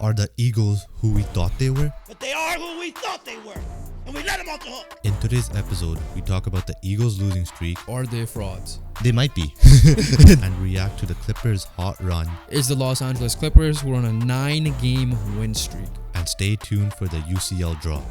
Are the Eagles who we thought they were? But they are who we thought they were. And we let them off the hook. In today's episode, we talk about the Eagles' losing streak. Are they frauds? They might be. And react to the Clippers' hot run. It's the Los Angeles Clippers who are on a 9-game win streak. And stay tuned for the UCL draw.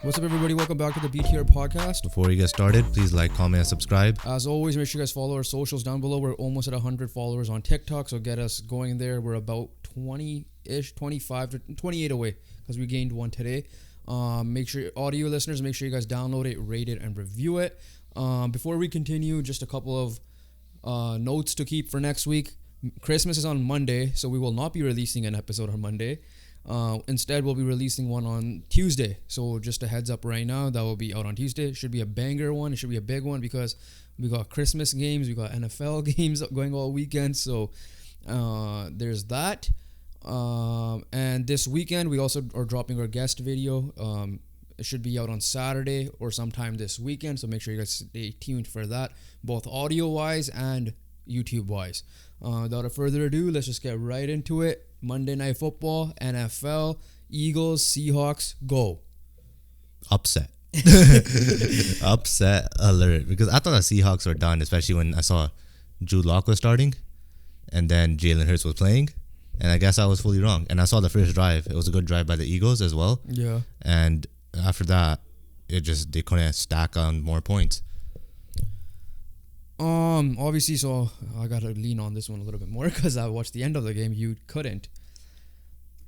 What's up, everybody? Welcome back to the BTR podcast. Before we get started, please like, comment, and subscribe. As always, make sure you guys follow our socials down below. We're almost at 100 followers on TikTok, so get us going there. We're about 20-ish, 25 to 28 away because we gained one today. Make sure, audio listeners, make sure you guys download it, rate it, and review it. Before we continue, just a couple of notes to keep for next week. Christmas is on Monday, so we will not be releasing an episode on Monday. Instead, we'll be releasing one on Tuesday. So just a heads up right now, that will be out on Tuesday. It should be a banger one. It should be a big one because we got Christmas games, we got NFL games going all weekend. So there's that. And this weekend, we also are dropping our guest video. It should be out on Saturday or sometime this weekend. So make sure you guys stay tuned for that, both audio-wise and YouTube-wise. Without further ado, let's just get right into it. Monday Night Football, NFL, Eagles, Seahawks, go. Upset. Upset alert. Because I thought the Seahawks were done, especially when I saw Jude Lock was starting and then Jalen Hurts was playing. And I guess I was fully wrong. And I saw the first drive. It was a good drive by the Eagles as well. Yeah. And after that, they couldn't stack on more points. Obviously, so I gotta lean on this one a little bit more because I watched the end of the game. You couldn't.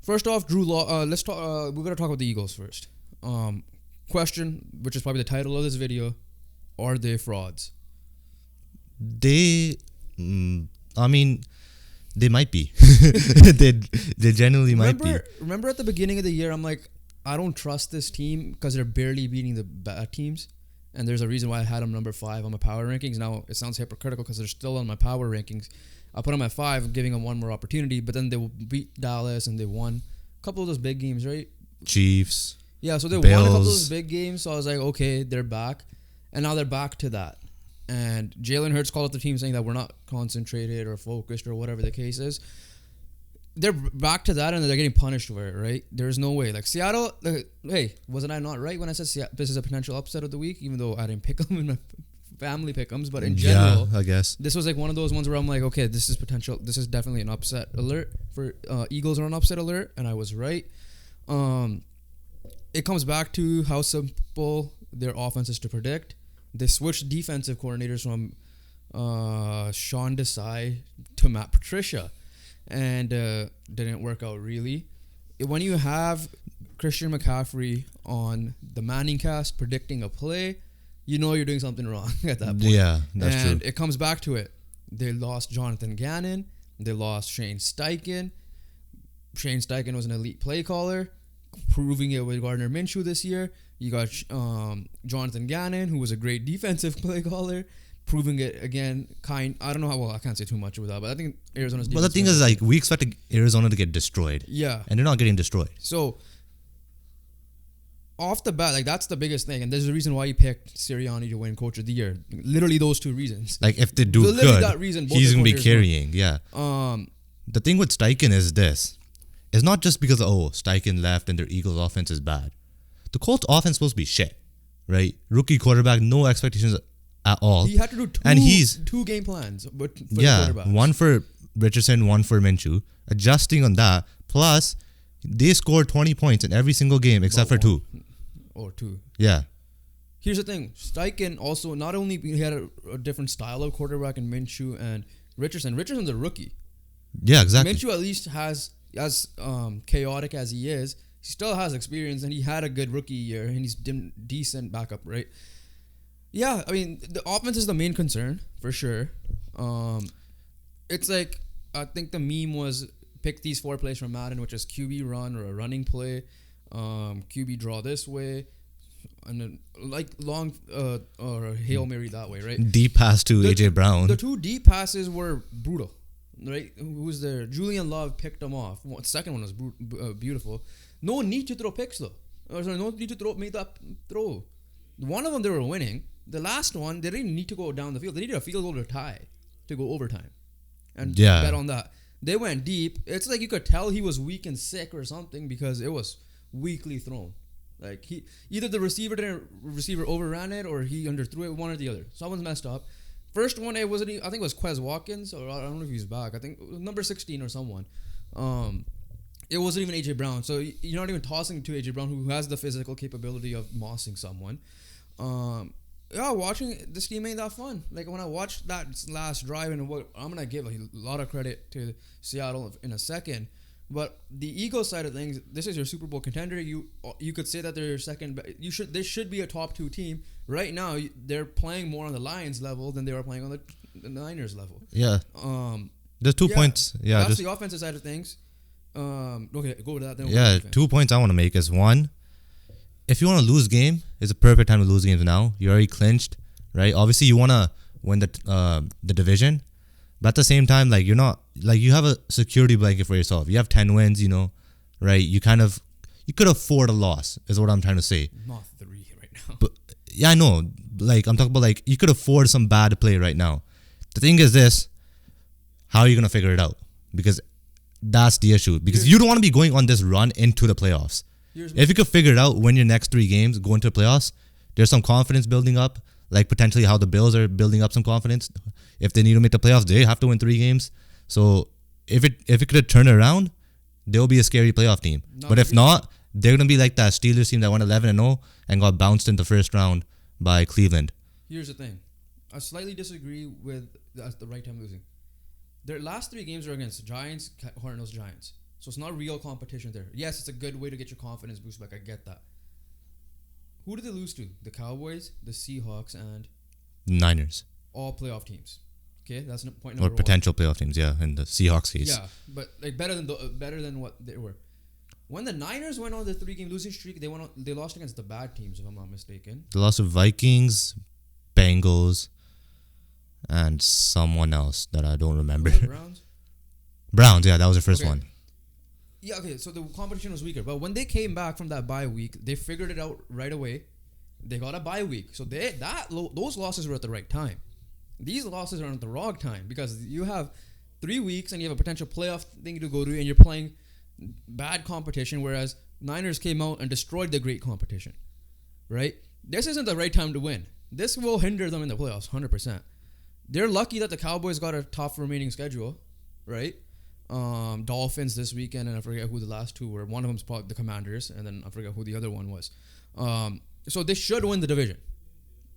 First off, Drew Law. Let's talk. We're gonna talk about the Eagles first. Question, which is probably the title of this video: are they frauds? They might be. they genuinely might be. Remember at the beginning of the year, I'm like, I don't trust this team because they're barely beating the bad teams. And there's a reason why I had them number 5 on my power rankings. Now, it sounds hypocritical because they're still on my power rankings. I put them at 5, giving them one more opportunity. But then they beat Dallas and they won a couple of those big games, right? Chiefs. Yeah, so they Bills. won a couple of those big games. So I was like, okay, they're back. And now they're back to that. And Jalen Hurts called up the team saying that we're not concentrated or focused or whatever the case is. They're back to that and they're getting punished for it, right? There's no way. Like Seattle, hey, wasn't I not right when I said this is a potential upset of the week? Even though I didn't pick them in my family pick'ems, but in general, I guess this was like one of those ones where I'm like, okay, this is potential. This is definitely an upset alert for Eagles are an upset alert, and I was right. It comes back to how simple their offense is to predict. They switched defensive coordinators from Sean Desai to Matt Patricia. And didn't work out really. When you have Christian McCaffrey on the Manning cast predicting a play, you know you're doing something wrong at that point. Yeah, that's true. And it comes back to it. They lost Jonathan Gannon. They lost Shane Steichen. Shane Steichen was an elite play caller, proving it with Gardner Minshew this year. You got Jonathan Gannon, who was a great defensive play caller, proving it again. I don't know how well. I can't say too much about that, but I think Arizona's. But the thing is, like, we expected Arizona to get destroyed. Yeah, and they're not getting destroyed. So off the bat, like that's the biggest thing, and there's a reason why you picked Sirianni to win Coach of the Year. Literally those two reasons. Like if they do good, that reason, he's gonna be carrying. Yeah. The thing with Steichen is this: it's not just because Steichen left and their Eagles offense is bad. The Colts offense is supposed to be shit, right? Rookie quarterback, no expectations at all. He had to do two game plans, but for the quarterbacks. One for Richardson, one for Minshew. Adjusting on that, plus they scored 20 points in every single game except for 2. Or 2. Yeah. Here's the thing: Steichen also not only he had a different style of quarterback in Minshew and Richardson. Richardson's a rookie. Yeah, exactly. Minshew at least has, as chaotic as he is, he still has experience, and he had a good rookie year, and he's decent backup, right? Yeah, I mean, the offense is the main concern, for sure. It's like, I think the meme was, pick these 4 plays from Madden, which is QB run or a running play, QB draw this way, and then like long or a Hail Mary that way, right? Deep pass to A.J. Brown. The 2 deep passes were brutal, right? Who was there? Julian Love picked them off. The second one was beautiful. No need to throw picks, though. No need to make that throw. One of them, they were winning. The last one, they didn't need to go down the field. They needed a field goal to tie to go overtime. And bet on that. They went deep. It's like you could tell he was weak and sick or something because it was weakly thrown. Like he either the receiver overran it or he underthrew it, one or the other. Someone's messed up. First one, it wasn't. I think it was Quez Watkins, or I don't know if he's back. I think it was number 16 or someone. It wasn't even AJ Brown. So you're not even tossing to AJ Brown, who has the physical capability of mossing someone. Yeah, watching this game ain't that fun. Like when I watched that last drive, and what I'm gonna give a lot of credit to Seattle in a second. But the Eagles side of things, this is your Super Bowl contender. You could say that they're your second. They should be a top 2 team right now. They're playing more on the Lions level than they were playing on the Niners level. Yeah. There's 2 points. Yeah. That's the offensive side of things. Okay, go to that. Then yeah. 2 points I want to make is one. If you want to lose game, it's a perfect time to lose games now. You're already clinched, right? Obviously, you want to win the division. But at the same time, like, you're not, like, you have a security blanket for yourself. You have 10 wins, you know, right? You could afford a loss, is what I'm trying to say. Not 3 right now. But yeah, I know. Like, I'm talking about, like, you could afford some bad play right now. The thing is this, how are you going to figure it out? Because that's the issue. Because you don't want to be going on this run into the playoffs. If you could figure it out, win your next 3 games, go into the playoffs, there's some confidence building up. Like potentially how the Bills are building up some confidence. If they need to make the playoffs, they have to win 3 games. So if it could turn around, they'll be a scary playoff team. But if not, they're gonna be like that Steelers team that went 11-0 and got bounced in the first round by Cleveland. Here's the thing, I slightly disagree with that's the right time losing. Their last 3 games are against Giants, Cardinals, Giants. So it's not real competition there. Yes, it's a good way to get your confidence boost back. I get that. Who did they lose to? The Cowboys, the Seahawks, and Niners. All playoff teams. Okay, that's point number 1. Or potential playoff teams, yeah, in the Seahawks case. Yeah, but like better than what they were. When the Niners went on the 3-game losing streak, they lost against the bad teams, if I'm not mistaken. They lost to Vikings, Bengals, and someone else that I don't remember. Browns? Browns, yeah, that was the first one. Yeah, okay, so the competition was weaker. But when they came back from that bye week, they figured it out right away. They got a bye week. So those losses were at the right time. These losses are at the wrong time because you have 3 weeks and you have a potential playoff thing to go to and you're playing bad competition, whereas Niners came out and destroyed the great competition, right? This isn't the right time to win. This will hinder them in the playoffs, 100%. They're lucky that the Cowboys got a tough remaining schedule, right? Dolphins this weekend, and I forget who the last 2 were. One of them's probably the Commanders, and then I forget who the other one was. So they should win the division.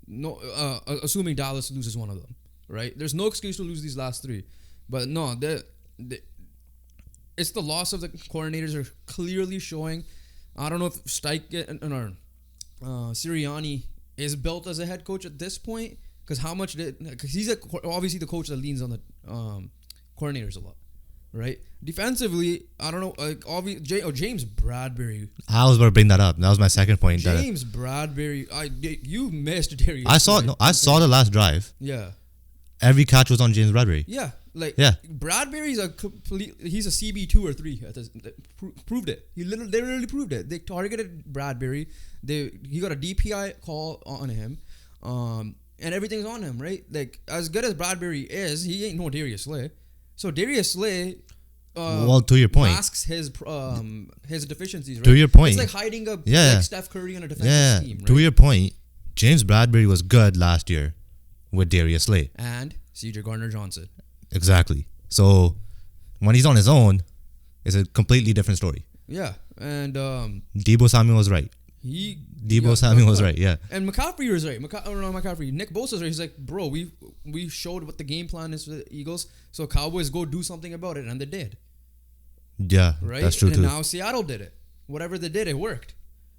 No, assuming Dallas loses one of them, right? There's no excuse to lose these last 3, but no, it's the loss of the coordinators are clearly showing. I don't know if Sirianni is built as a head coach at this point, because he's obviously the coach that leans on the coordinators a lot. Right, defensively, I don't know. Like James Bradbury. I was about to bring that up. That was my second point. James Bradbury. You missed Darius. I saw the last drive. Yeah. Every catch was on James Bradbury. Yeah, Bradbury's he's a CB2 or 3. Proved it. They literally proved it. They targeted Bradbury. He got a DPI call on him, and everything's on him. Right, like as good as Bradbury is, he ain't no Darius Slay. So Darius Slay, to your point, masks his deficiencies. Right? To your point, it's like hiding like Steph Curry on a defensive team. Right? To your point, James Bradbury was good last year with Darius Slay and C.J. Gardner-Johnson. Exactly. So when he's on his own, it's a completely different story. Yeah, and Deebo Samuel was right. Deebo Samuel was right, yeah. And McCaffrey was right. McCaffrey. Nick Bosa's right. He's like, bro, we showed what the game plan is for the Eagles, so Cowboys go do something about it, and they did. Yeah, right. That's true and too. Now Seattle did it. Whatever they did, it worked.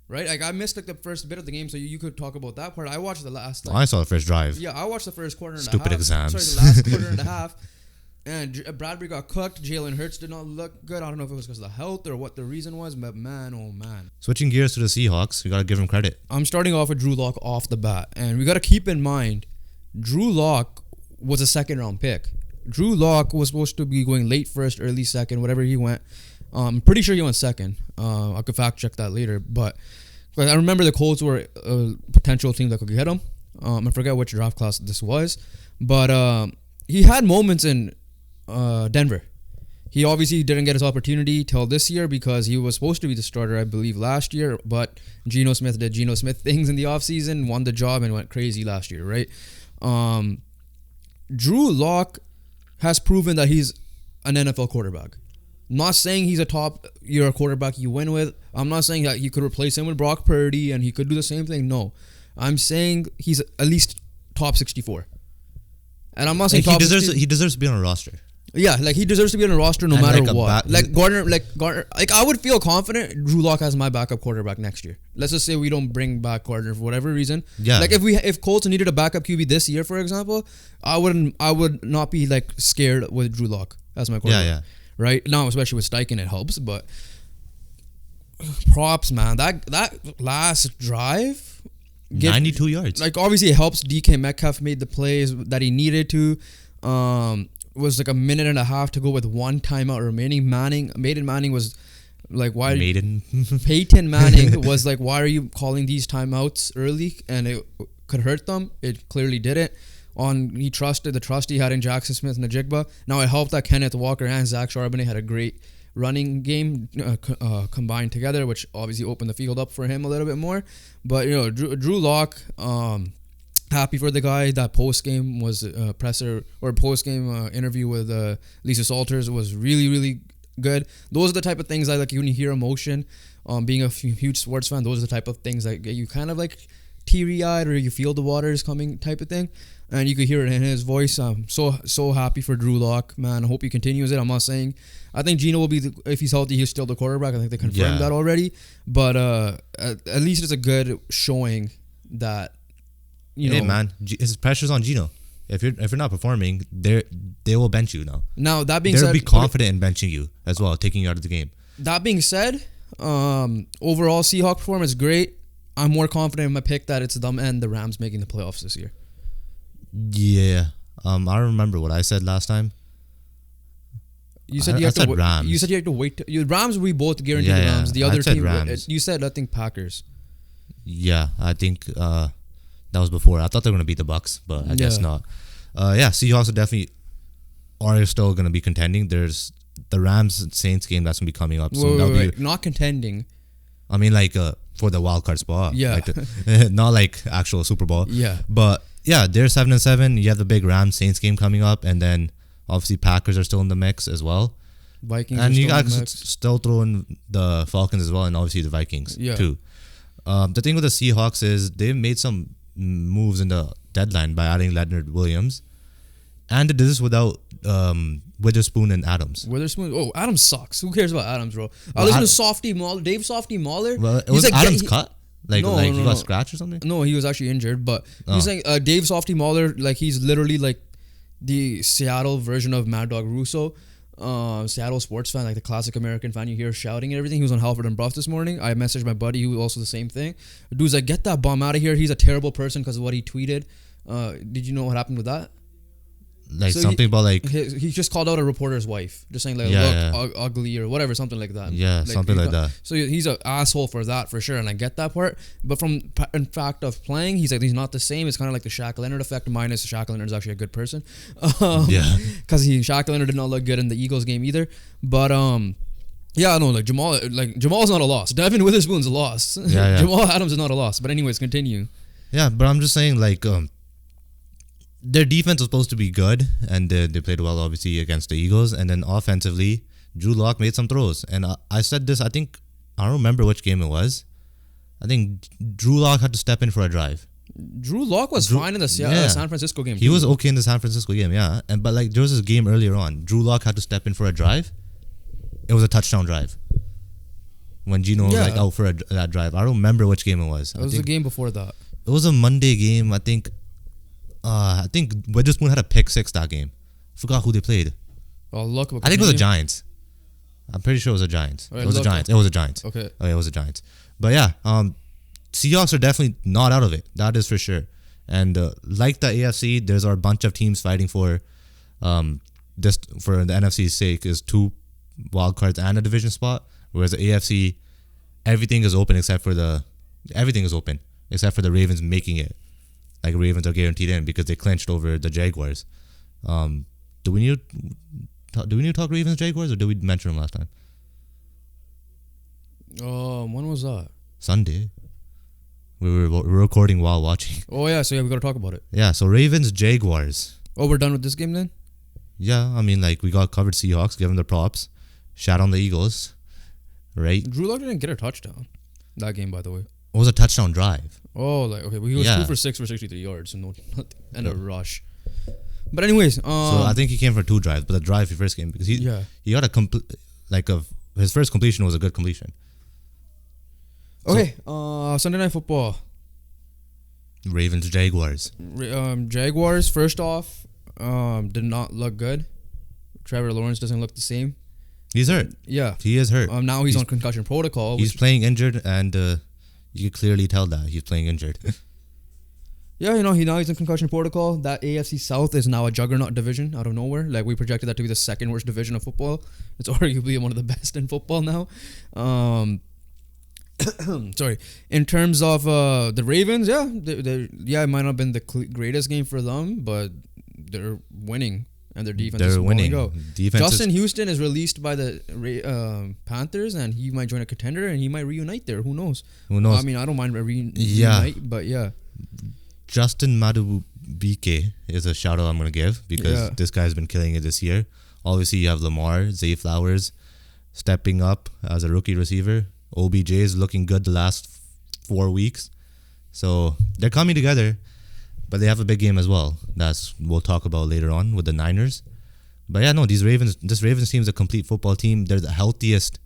Right. Like I missed the first bit of the game, so you could talk about that part. I watched the last. I saw the first drive. Yeah, I watched the first quarter and Stupid a half. exams. Sorry, the last quarter and a half. And Bradbury got cooked. Jalen Hurts did not look good. I don't know if it was because of the health or what the reason was, but man, oh man. Switching gears to the Seahawks, we got to give him credit. I'm starting off with Drew Lock off the bat. And we got to keep in mind, Drew Lock was a second-round pick. Drew Lock was supposed to be going late first, early second, whatever he went. I'm pretty sure he went second. I could fact-check that later. But I remember the Colts were a potential team that could get him. I forget which draft class this was. But he had moments in Denver. He obviously didn't get his opportunity till this year because he was supposed to be the starter, I believe, last year. But Geno Smith did Geno Smith things in the offseason, won the job, and went crazy last year, right? Drew Lock has proven that he's an NFL quarterback. I'm not saying he's a top-year quarterback you win with. I'm not saying that you could replace him with Brock Purdy and he could do the same thing. No. I'm saying he's at least top 64. And I'm not saying he deserves to be on a roster. Yeah, like he deserves to be on a roster no And matter like what. Gardner, like I would feel confident Drew Lock has my backup quarterback next year. Let's just say we don't bring back Gardner for whatever reason. Yeah. Like if Colts needed a backup QB this year, for example, I would not be like scared with Drew Lock as my quarterback. Yeah. Right now, especially with Steichen, it helps. But props, man. That last drive, 92 yards. Like obviously it helps. DK Metcalf made the plays that he needed to. Was like a minute and a half to go with one timeout remaining. Peyton Manning was like, why? Peyton Manning was like, why are you calling these timeouts early? And it could hurt them. It clearly didn't. He trusted the trust he had in Jackson Smith and Najigba. Now it helped that Kenneth Walker and Zach Charbonnet had a great running game combined together, which obviously opened the field up for him a little bit more. But you know, Drew Lock. Happy for the guy. That post game was post game interview with Lisa Salters was really, really good. Those are the type of things I like when you hear emotion. Being a huge sports fan, those are the type of things that get you kind of like teary eyed or you feel the waters coming type of thing. And you could hear it in his voice. I'm so happy for Drew Lock, man. I hope he continues it. I'm not saying I think Geno will be if he's healthy, he's still the quarterback. I think they confirmed that already. But at least it's a good showing that. Hey man, his pressure's on Geno. If you're not performing, they will bench you now. Now that being said, they'll be confident in benching you as well, taking you out of the game. That being said, overall Seahawks performance great. I'm more confident in my pick that it's them and the Rams making the playoffs this year. Yeah, I remember what I said last time. You said Rams. You said you had to wait. Rams, we both guaranteed the Rams. The other team, Rams. You said I think Packers. Yeah, I think. That was before. I thought they were going to beat the Bucks, but I guess not. Seahawks are still going to be contending. There's the Rams-Saints game that's going to be coming up. So wait. Not contending. I mean, like, for the wild card spot. Yeah. Not like actual Super Bowl. Yeah. But, yeah, they're 7-7. You have the big Rams-Saints game coming up. And then, obviously, Packers are still in the mix as well. Vikings and you guys still throw in the Falcons as well. And, obviously, the Vikings, too. The thing with the Seahawks is they've made some moves in the deadline by adding Leonard Williams, and they did this without Witherspoon and Adams. Adams sucks. Who cares about Adams, bro? I listen to Softy Mahler, Dave Softy Mahler. Well, was like, Adams cut? He got scratched or something? No, he was actually injured. But he's saying Dave Softy Mahler, like he's literally like the Seattle version of Mad Dog Russo. Seattle sports fan, like the classic American fan you hear shouting and everything. He was on Halford and Bruff this morning. I messaged my buddy who also the same thing. The dude's like, get that bum out of here. He's a terrible person because of what he tweeted. Did you know what happened with that? Like so something about like he just called out a reporter's wife, just saying like ugly or whatever, something like that. Yeah, like, something like that. So he's an asshole for that for sure, and I get that part. But from in fact of playing, he's like he's not the same. It's kind of like the Shaq Leonard effect. Minus Shaq Leonard's actually a good person. Because Shaq Leonard did not look good in the Eagles game either. But yeah, no, like Jamal's not a loss. Devin Witherspoon's a loss. Jamal Adams is not a loss. But anyways, continue. Yeah, but I'm just saying like. Their defense was supposed to be good, and they played well, obviously, against the Eagles. And then offensively, Drew Lock made some throws. And I said this, I don't remember which game it was. I think Drew Lock had to step in for a drive. Drew Lock was fine in the San Francisco game. He was okay in the San Francisco game, yeah. But like there was this game earlier on. Drew Lock had to step in for a drive. It was a touchdown drive. When Geno was like out for that drive. I don't remember which game it was. It was the game before that. It was a Monday game, I think Witherspoon had a pick six that game. Forgot who they played. Oh, look! I think it was the Giants. I'm pretty sure it was the Giants. It was the Giants. It was the Giants. Okay. It was the Giants. But yeah, Seahawks are definitely not out of it. That is for sure. And like the AFC, there's a bunch of teams fighting for just for the NFC's sake is 2 wild cards and a division spot. Whereas the AFC, everything is open except for the Ravens making it. Like Ravens are guaranteed in because they clinched over the Jaguars. Do we need Do we need to talk Ravens Jaguars or did we mention them last time? When was that? Sunday. We were recording while watching. Oh yeah, so yeah, we gotta talk about it. Yeah, so Ravens Jaguars. Oh, we're done with this game then? Yeah, I mean, like, we got covered Seahawks, give them the props. Shout on the Eagles, right? Drew Lock didn't get a touchdown that game, by the way. It was a touchdown drive. Oh, like, okay, well, he was Yeah. 2 for 6 for 63 yards and a rush. But anyways, So I think he came for 2 drives, but the drive he first came because he got a his first completion was a good completion. Okay, Sunday Night Football. Ravens Jaguars. Jaguars, first off, did not look good. Trevor Lawrence doesn't look the same. He's hurt. Yeah. He is hurt. Now he's on concussion protocol. He's playing injured, and you can clearly tell that he's playing injured. Yeah, he's in concussion protocol. That AFC South is now a juggernaut division out of nowhere. Like, we projected that to be the second worst division of football. It's arguably one of the best in football now. Sorry. In terms of the Ravens, it might not have been the greatest game for them, but they're winning. And their defense is winning. Justin Houston is released by the Panthers, and he might join a contender, and he might reunite there. Who knows? I mean, I don't mind reunite, but yeah. Justin Madubike is a shout out I'm going to give because this guy's been killing it this year. Obviously, you have Lamar, Zay Flowers stepping up as a rookie receiver. OBJ is looking good the last 4 weeks. So they're coming together, but they have a big game as well. We'll talk about later on with the Niners. But yeah, no, this Ravens team is a complete football team. They're the healthiest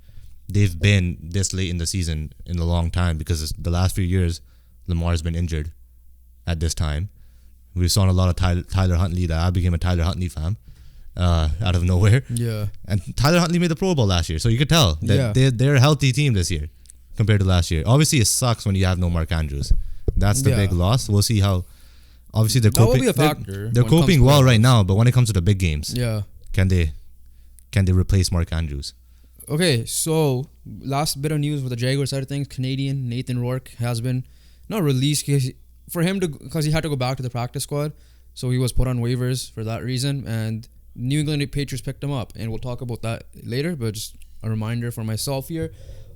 they've been this late in the season in a long time because the last few years, Lamar's been injured at this time. We saw a lot of Tyler Huntley. That I became a Tyler Huntley fan out of nowhere. Yeah. And Tyler Huntley made the Pro Bowl last year, so you could tell that they're a healthy team this year compared to last year. Obviously, it sucks when you have no Mark Andrews. That's the big loss. We'll see how. Obviously, they're coping. That will be a factor. They're coping well right now, but when it comes to the big games, can they replace Mark Andrews? Okay, so last bit of news with the Jaguar side of things: Canadian Nathan Rourke has been not released because he had to go back to the practice squad, so he was put on waivers for that reason. And New England Patriots picked him up, and we'll talk about that later. But just a reminder for myself here.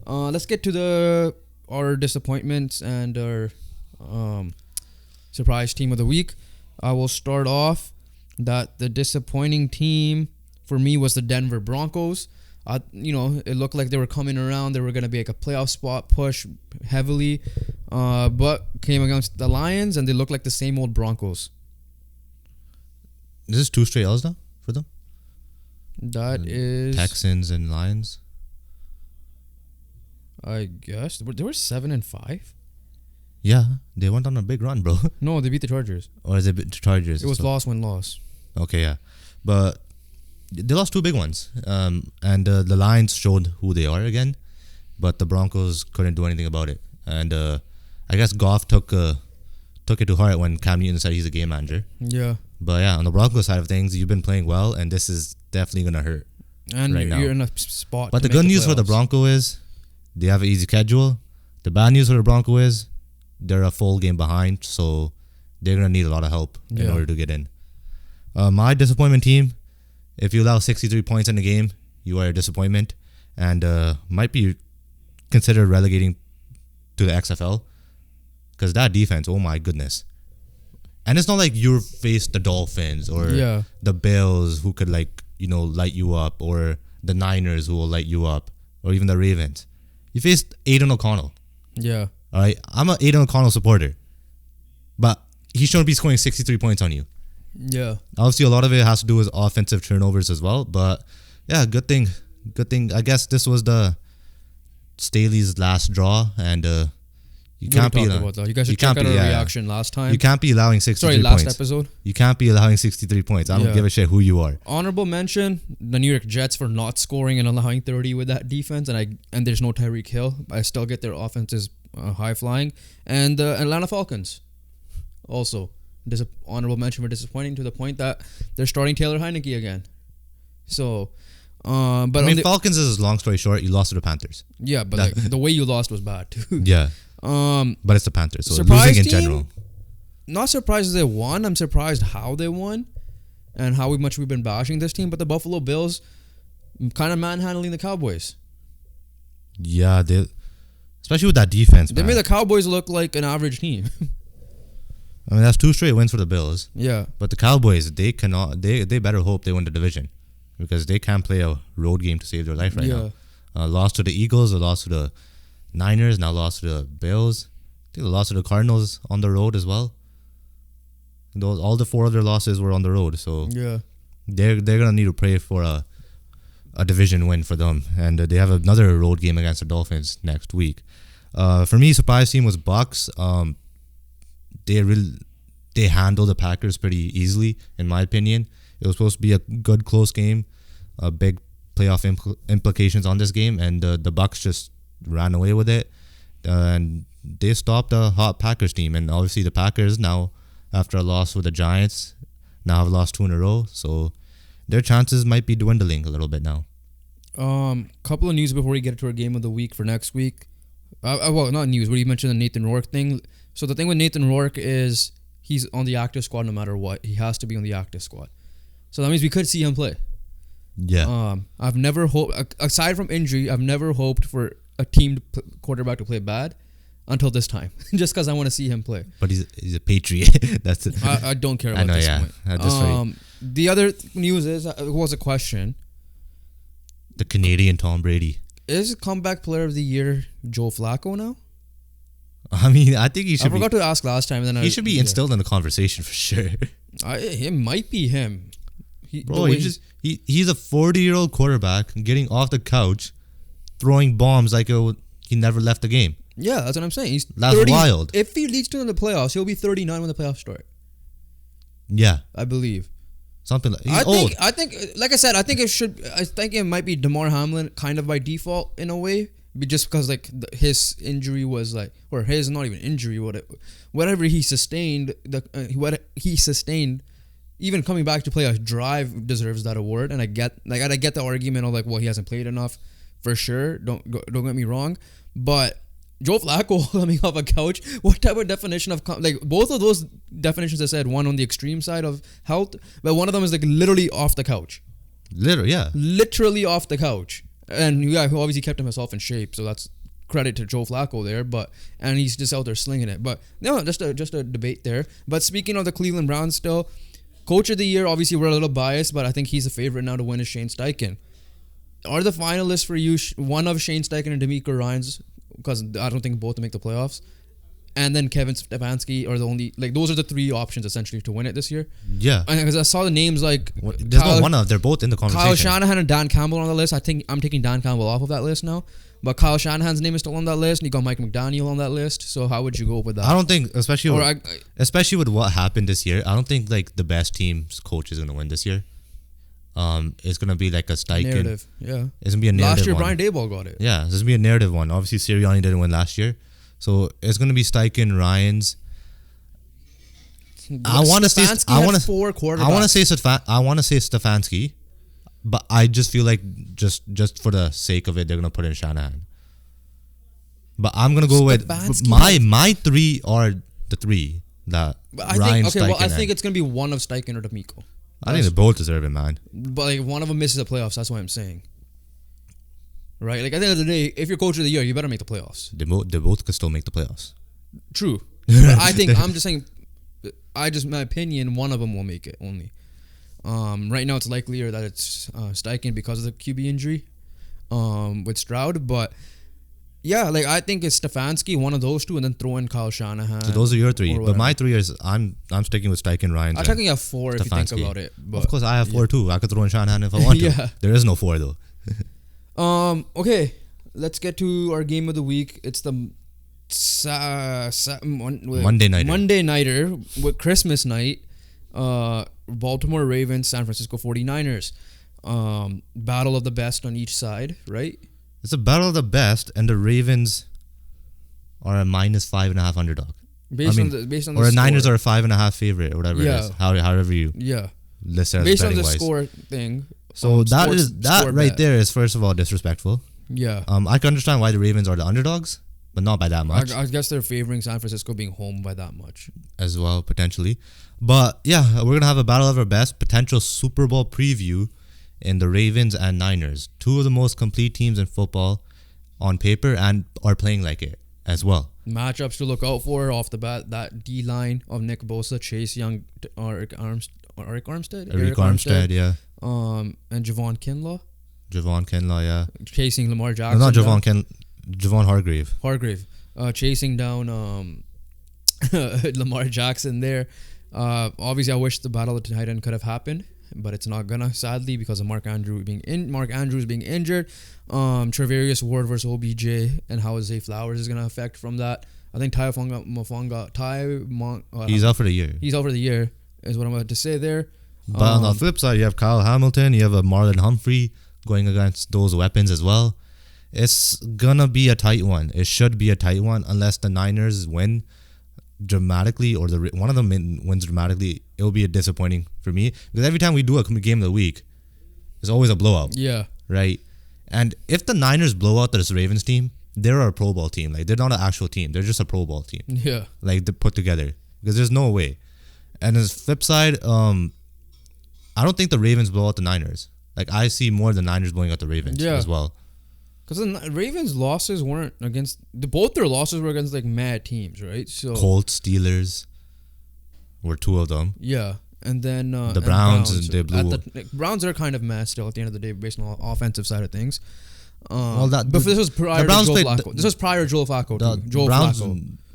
Let's get to our disappointments and our surprise team of the week. I will start off that the disappointing team for me was the Denver Broncos. It looked like they were coming around. They were going to be like a playoff spot push heavily, but came against the Lions, and they looked like the same old Broncos. Is this 2 straight L's now for them? That is Texans and Lions. I guess they were 7-5. Yeah, they went on a big run, bro. No, they beat the Chargers. Or is it the Chargers? It was loss win loss. Okay, yeah, but they lost 2 big ones. And the Lions showed who they are again, but the Broncos couldn't do anything about it. And I guess Goff took it to heart when Cam Newton said he's a game manager. Yeah. But yeah, on the Broncos side of things, you've been playing well, and this is definitely gonna hurt. And right you're now. in a spot. But the good news for the Bronco is they have an easy schedule. The bad news for the Bronco is they're a full game behind, so they're gonna need a lot of help in order to get in. My disappointment team. If you allow 63 points in the game, you are a disappointment and might be considered relegating to the XFL because that defense, oh my goodness. And it's not like you faced the Dolphins or the Bills who could light you up, or the Niners who will light you up, or even the Ravens. You faced Aiden O'Connell. Yeah. All right, I'm an Aiden O'Connell supporter, but he shouldn't be scoring 63 points on you. Yeah. Obviously, a lot of it has to do with offensive turnovers as well. But yeah, good thing. I guess this was the Staley's last draw, and you can't be. About that. You guys should check out our reaction last time. You can't be allowing 63 Sorry, points. last episode. You can't be allowing 63 points. I don't give a shit who you are. Honorable mention: the New York Jets for not scoring and allowing 30 with that defense, and there's no Tyreek Hill. I still get their offenses high flying, and the Atlanta Falcons also. Honorable mention for disappointing to the point that they're starting Taylor Heineke again. So, but I mean, Falcons is, long story short, you lost to the Panthers. Yeah, but like, the way you lost was bad too. Yeah. But it's the Panthers, so surprise losing in team, general. Not surprised they won. I'm surprised how they won, and how much we've been bashing this team, but the Buffalo Bills kind of manhandling the Cowboys. Yeah, especially with that defense, They man. made the Cowboys look like an average team. I mean, that's 2 straight wins for the Bills. Yeah. But the Cowboys, they cannot. They better hope they win the division, because they can't play a road game to save their life right now. Lost to the Eagles, lost to the Niners, now lost to the Bills. I think they lost to the Cardinals on the road as well. All the 4 of their losses were on the road, so Yeah. they're gonna need to pray for a division win for them, and they have another road game against the Dolphins next week. For me, surprise team was Bucks. They handled the Packers pretty easily, in my opinion. It was supposed to be a good close game, big playoff implications on this game, and the Bucks just ran away with it, and they stopped a hot Packers team. And obviously the Packers now, after a loss with the Giants, now have lost 2 in a row, so their chances might be dwindling a little bit now. Couple of news before we get to our game of the week for next week. Well, not news, but you mentioned the Nathan Rourke thing. So the thing with Nathan Rourke is he's on the active squad no matter what. He has to be on the active squad. So that means we could see him play. Yeah. I've never hoped, aside from injury, I've never hoped for a team quarterback to play bad until this time, just because I want to see him play. But he's a Patriot. That's it. I don't care about this point. At this rate. The other news is, it was a question. The Canadian Tom Brady. Is comeback player of the year Joe Flacco now? I mean, I think he should. I forgot to ask last time. And then he should be instilled in the conversation for sure. It might be him. He's a 40-year-old quarterback getting off the couch, throwing bombs like he never left the game. Yeah, that's what I'm saying. He's That's 30, wild. If he leads to the playoffs, he'll be 39 when the playoffs start. Yeah, I believe. something like he's old. I think, like I said, I think it might be DeMar Hamlin kind of by default in a way, just because like his injury was like, or his not even injury, whatever he sustained, what he sustained, even coming back to play a drive deserves that award. And I get the argument of like, well, he hasn't played enough, for sure. Don't get me wrong, but Joe Flacco coming off a couch, what type of definition of like both of those definitions I said, one on the extreme side of health, but one of them is like literally off the couch. Literally off the couch. And yeah, he obviously kept himself in shape, so that's credit to Joe Flacco there, and he's just out there slinging it. But no, just a debate there. But speaking of the Cleveland Browns still, Coach of the Year, obviously we're a little biased, but I think he's a favorite now to win is Shane Steichen. Are the finalists for you one of Shane Steichen and D'Amico Ryans? Because I don't think both will make the playoffs. And then Kevin Stefanski are the only, like, those are the 3 options essentially to win it this year. Yeah. Because I saw the names like there's no one of, they're both in the conversation. Kyle Shanahan and Dan Campbell on the list. I think I'm taking Dan Campbell off of that list now. But Kyle Shanahan's name is still on that list, and you got Mike McDaniel on that list. So how would you go with that? I don't think, especially with what happened this year, I don't think like the best team's coach is going to win this year. It's going to be like a Steichen. Narrative, yeah. It's going to be a narrative. Last year, one. Brian Daboll got it. Yeah, this is going to be a narrative one. Obviously, Sirianni didn't win last year. So it's going to be Steichen, Ryans. I want to say Stefanski, but I just feel like just for the sake of it, they're gonna put in Shanahan. But I'm gonna go with my 3 are the 3 that Ryan Steichen. I think it's gonna be one of Steichen or D'Amico. I think they both deserve it, man. But like one of them misses the playoffs. That's what I'm saying. Right? Like at the end of the day, if you're coach of the year, you better make the playoffs. They both could still make the playoffs. True. But I think I'm just saying. My opinion, one of them will make it only. Right now, it's likelier that it's Steichen because of the QB injury with Stroud. But yeah, like I think it's Stefanski, one of those 2, and then throw in Kyle Shanahan. So those are your 3. But my 3 is I'm sticking with Steichen, Ryan. I'm talking at 4 if you think about it. But of course, I have 4 too. I could throw in Shanahan if I want to. Yeah. There is no 4 though. Okay, let's get to our game of the week. It's the Monday nighter with Christmas night. Baltimore Ravens, San Francisco 49ers. Battle of the best on each side, right? It's a battle of the best, and the Ravens are a -5.5 underdog. Based on the or the score. Niners are a 5.5 favorite, or whatever it is. However you list it as based on the wise. score thing. So that right there is first of all disrespectful. Yeah. I can understand why the Ravens are the underdogs, but not by that much I guess they're favoring San Francisco being home by that much as well, potentially. But yeah, we're gonna have a battle of our best potential Super Bowl preview in the Ravens and Niners, two of the most complete teams in football on paper, and are playing like it as well. Matchups to look out for off the bat: that D line of Nick Bosa, Chase Young, Eric Armstead, Yeah. And Javon Kinlaw. Javon Kinlaw, yeah. Chasing Lamar Jackson. No, not Javon Hargrave. Chasing down Lamar Jackson there. Obviously, I wish the battle of the tight end could have happened, but it's not gonna, sadly, because of Mark Andrews being injured. Travarius Ward versus OBJ and how Zay Flowers is gonna affect from that. I think He's out for the year. He's out for the year is what I'm about to say there. But on the flip side, you have Kyle Hamilton, you have a Marlon Humphrey going against those weapons as well. It's gonna be a tight one. It should be a tight one unless the Niners win dramatically or one of them wins dramatically. It will be a disappointing for me because every time we do a game of the week, it's always a blowout. Yeah. Right? And if the Niners blow out this Ravens team, they're a Pro Bowl team. Like, they're not an actual team. They're just a Pro Bowl team. Yeah. Like, they're put together. Because there's no way. And on the flip side, I don't think the Ravens blow out the Niners. Like, I see more the Niners blowing out the Ravens as well. Because the Ravens' losses weren't against... both their losses were against, like, mad teams, right? So Colts, Steelers were two of them. Yeah. And then... the Browns, they blew... Browns are kind of mad still at the end of the day based on the offensive side of things. But this was prior to Joe Flacco. This was prior to Joe Flacco.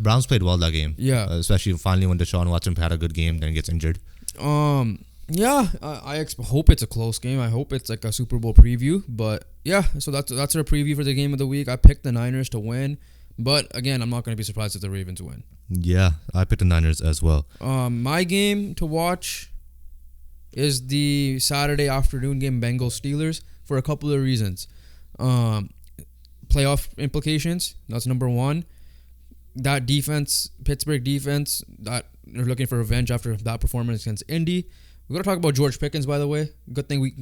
Browns played well that game. Yeah. Especially finally when Deshaun Watson had a good game, then gets injured. Yeah, I hope it's a close game. I hope it's like a Super Bowl preview. But yeah, so that's our preview for the game of the week. I picked the Niners to win, but again, I'm not going to be surprised if the Ravens win. Yeah, I picked the Niners as well. My game to watch is the Saturday afternoon game, Bengals Steelers, for a couple of reasons. Playoff implications. That's number one. That defense, Pittsburgh defense, that they're looking for revenge after that performance against Indy. We're gonna talk about George Pickens, by the way. Good thing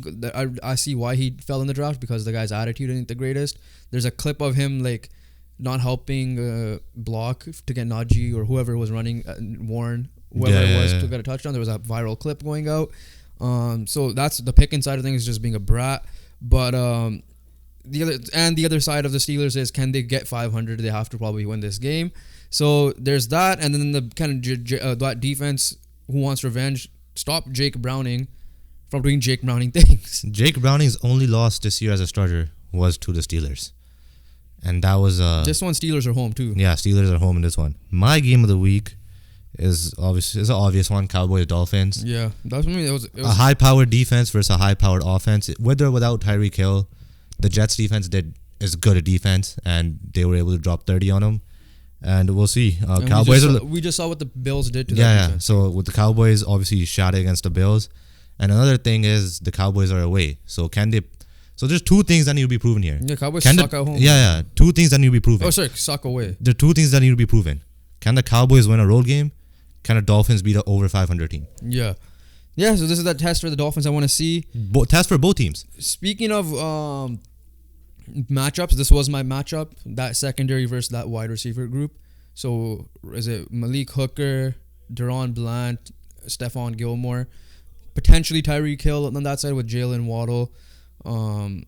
I see why he fell in the draft, because the guy's attitude ain't the greatest. There's a clip of him like not helping block to get Najee or whoever was running, Warren, whoever it was, to get a touchdown. There was a viral clip going out. So that's the Pickens side of things, just being a brat. But the other side of the Steelers is, can they get 500? They have to probably win this game. So there's that, and then the kind of that defense who wants revenge. Stop Jake Browning from doing Jake Browning things. Jake Browning's only loss this year as a starter was to the Steelers, and that was this one. Steelers are home too. Yeah, Steelers are home in this one. My game of the week is an obvious one: Cowboys Dolphins. Yeah, that's what I mean. It was a high-powered defense versus a high-powered offense. With or without Tyreek Hill, the Jets defense is good at defense, and they were able to drop 30 on them. And we'll see. Cowboys we just saw what the Bills did to them. Yeah. So with the Cowboys, obviously shot against the Bills. And another thing is the Cowboys are away. So can they? So there's two things that need to be proven here. Yeah, Cowboys suck at home. Yeah. Two things that need to be proven. Oh, sorry, suck away. There are two things that need to be proven. Can the Cowboys win a road game? Can the Dolphins beat an over 500 team? Yeah. Yeah. So this is that test for the Dolphins I want to see. Test for both teams. Speaking of matchups, this was my matchup, that secondary versus that wide receiver group. So is it Malik Hooker, Deron Blunt, Stephon Gilmore, potentially Tyreek Hill on that side with Jalen Waddle, and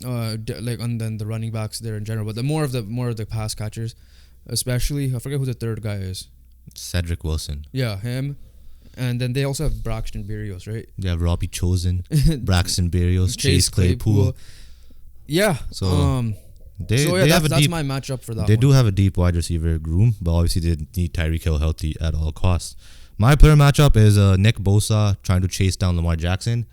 then the running backs there in general, but the more of the pass catchers, especially. I forget who the third guy is. Cedric Wilson. Yeah, him. And then they also have Braxton Berrios, right? They have Robbie Chosen, Braxton Berrios, Chase Claypool. Yeah. So that's my matchup for that. They do have a deep wide receiver room, but obviously they need Tyreek Hill healthy at all costs. My player matchup is Nick Bosa trying to chase down Lamar Jackson.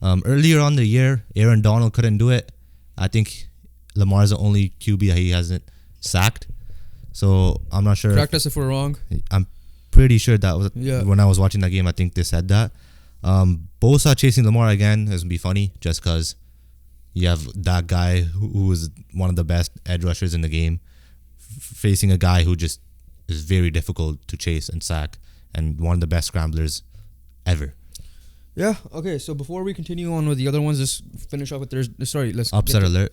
Earlier on the year, Aaron Donald couldn't do it. I think Lamar's the only QB that he hasn't sacked. So I'm not sure. Correct us if we're wrong. I'm pretty sure that was when I was watching that game. I think they said that. Bosa chasing Lamar again is gonna be funny, just because you have that guy who is one of the best edge rushers in the game facing a guy who just is very difficult to chase and sack, and one of the best scramblers ever. Yeah. Okay. So before we continue on with the other ones, just finish off with Thursday. Sorry, let's upset alert.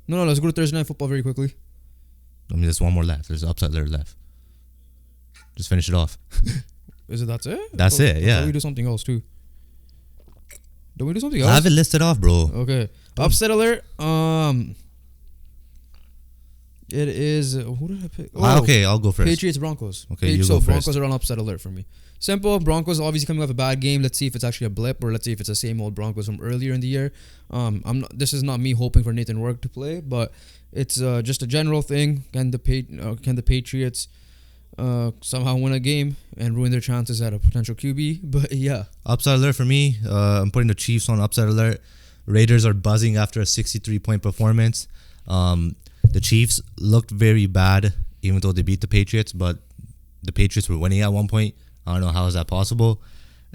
No, let's go to Thursday Night Football very quickly. I mean, there's one more left. There's an upset alert left. Just finish it off. That's it? That's it, yeah. Or we do something else too. Don't we do something else? I have it listed off, bro. Okay. Upset alert. It is. Who did I pick? Okay, I'll go first. Patriots Broncos. Okay, you go first. Broncos are on upset alert for me. Simple. Broncos obviously coming off a bad game. Let's see if it's actually a blip, or let's see if it's the same old Broncos from earlier in the year. This is not me hoping for Nathan Work to play, but it's just a general thing. Can the Patriots somehow win a game and ruin their chances at a potential QB? But yeah, upset alert for me. I'm putting the Chiefs on upset alert. Raiders are buzzing after a 63-point performance. The Chiefs looked very bad, even though they beat the Patriots, but the Patriots were winning at one point. I don't know how is that possible.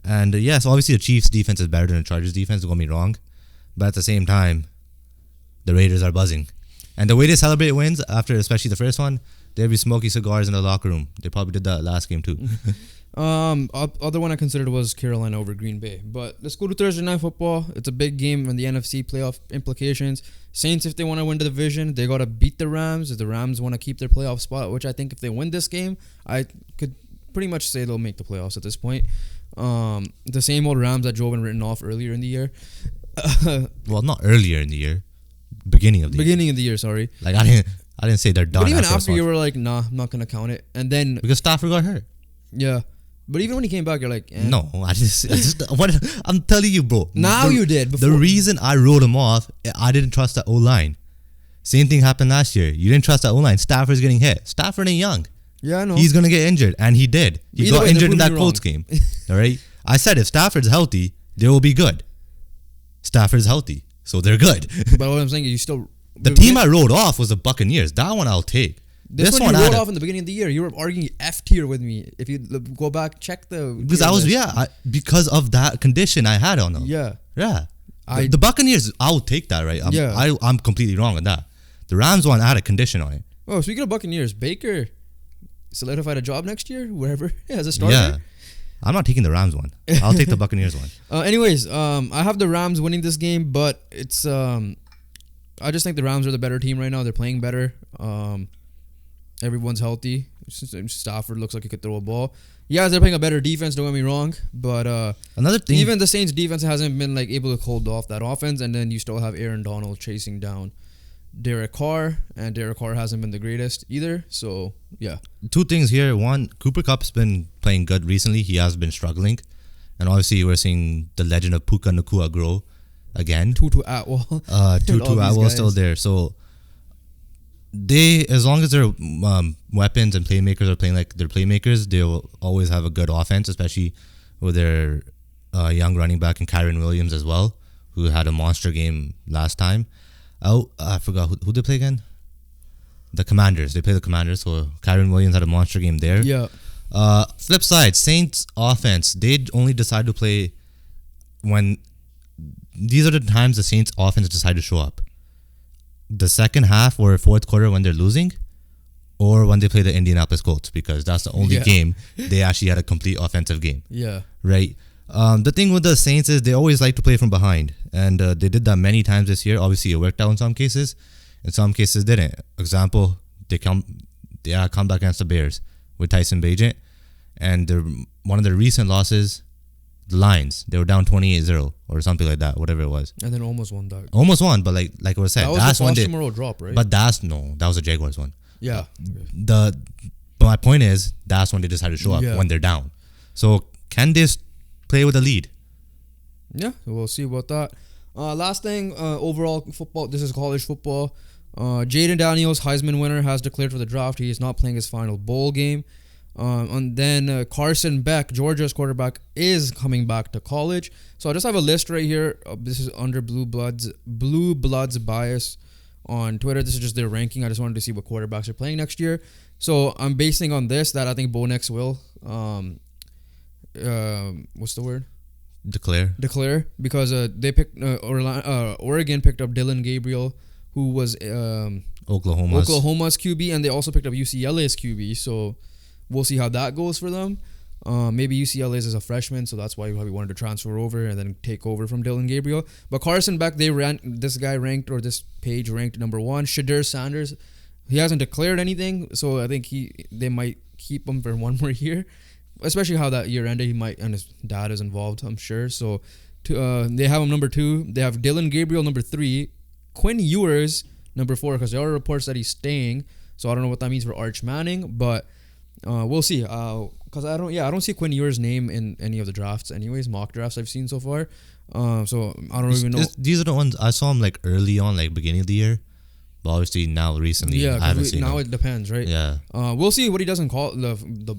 And yes, obviously the Chiefs' defense is better than the Chargers' defense, don't get me wrong. But at the same time, the Raiders are buzzing. And the way they celebrate wins, after especially the first one, they'll be smoking cigars in the locker room. They probably did that last game too. Other one I considered was Carolina over Green Bay. But let's go to Thursday Night Football. It's a big game and the NFC playoff implications. Saints, if they want to win the division, they got to beat the Rams. If the Rams want to keep their playoff spot, which I think if they win this game, I could pretty much say they'll make the playoffs at this point. The same old Rams that Joe had written off earlier in the year. Well, not earlier in the year. Beginning of the year, sorry. Like I didn't say they're done. But even after you were like, nah, I'm not gonna count it. And then because Stafford got hurt. Yeah. But even when he came back, you're like, no, I just what I'm telling you, bro. You did. Before. The reason I wrote him off, I didn't trust the O-line. Same thing happened last year. You didn't trust the O-line. Stafford's getting hit. Stafford ain't young. Yeah, I know. He's gonna get injured, and he did. He got injured in that Colts game. All right. I said if Stafford's healthy, they will be good. Stafford's healthy, so they're good. But what I'm saying is, you still the team I wrote off was the Buccaneers. That one I'll take. This one you wrote off in the beginning of the year. You were arguing F tier with me. If you go back, check the because I was because of that condition I had on them. Yeah. The Buccaneers, I'll take that. Right. I'm completely wrong on that. The Rams one had a condition on it. Oh, speaking of Buccaneers, Baker solidified a job next year, wherever as a starter. Yeah. I'm not taking the Rams one. I'll take the Buccaneers one. Anyways, I have the Rams winning this game, but it's I just think the Rams are the better team right now. They're playing better. Everyone's healthy. Stafford looks like he could throw a ball. Yeah, they're playing a better defense, don't get me wrong. But another thing, even the Saints defense hasn't been like able to hold off that offense, and then you still have Aaron Donald chasing down Derek Carr, and Derek Carr hasn't been the greatest either. So yeah. Two things here. One, Cooper Kupp's been playing good recently. He has been struggling. And obviously we're seeing the legend of Puka Nacua grow again. Tutu Atwell. Tutu Atwell still there. So they, as long as their weapons and playmakers are playing like they're playmakers, they'll always have a good offense, especially with their young running back and Kyron Williams as well, who had a monster game last time. I forgot who they play again. The Commanders. They play the Commanders. So Kyron Williams had a monster game there. Yeah. Flip side, Saints offense. They only decide to play when these are the times the Saints offense decide to show up. The second half or fourth quarter when they're losing, or when they play the Indianapolis Colts, because that's the only game they actually had a complete offensive game. Yeah. Right. The thing with the Saints is they always like to play from behind, and they did that many times this year. Obviously, it worked out in some cases. In some cases, didn't. Example, they come back against the Bears with Tyson Bagent, and one of their recent losses, the Lions, they were down 28-0 or something like that, whatever it was. And then almost won that. Almost won, but like I said, that was the Foster drop, right? But that was a Jaguars one. Yeah. But my point is, that's when they decide to show up when they're down. So can they play with a lead? Yeah, we'll see about that. Last thing, overall football. This is college football. Jaden Daniels, Heisman winner, has declared for the draft. He is not playing his final bowl game. And then Carson Beck, Georgia's quarterback, is coming back to college. So I just have a list right here. This is under Blue Bloods bias on Twitter. This is just their ranking. I just wanted to see what quarterbacks are playing next year. So I'm basing on this that I think Bo Nix will. What's the word? Declare, because they picked Oregon picked up Dylan Gabriel, who was Oklahoma's QB, and they also picked up UCLA's QB. So we'll see how that goes for them. Maybe UCLA's is a freshman, so that's why he probably wanted to transfer over and then take over from Dylan Gabriel. But Carson Beck, this page ranked number 1. Shadur Sanders, He hasn't declared anything, so I think they might keep him for one more year. Especially how that year ended, he might, and his dad is involved, I'm sure. So they have him number 2. They have Dylan Gabriel number 3, Quinn Ewers number 4, because there are reports that he's staying. So I don't know what that means for Arch Manning, but we'll see. Because I don't see Quinn Ewers' name in any of the drafts, anyways, mock drafts I've seen so far. So I don't even know. These are the ones I saw him like early on, like beginning of the year. But obviously now recently, I haven't seen now him. it depends, right? Yeah. We'll see what he does in the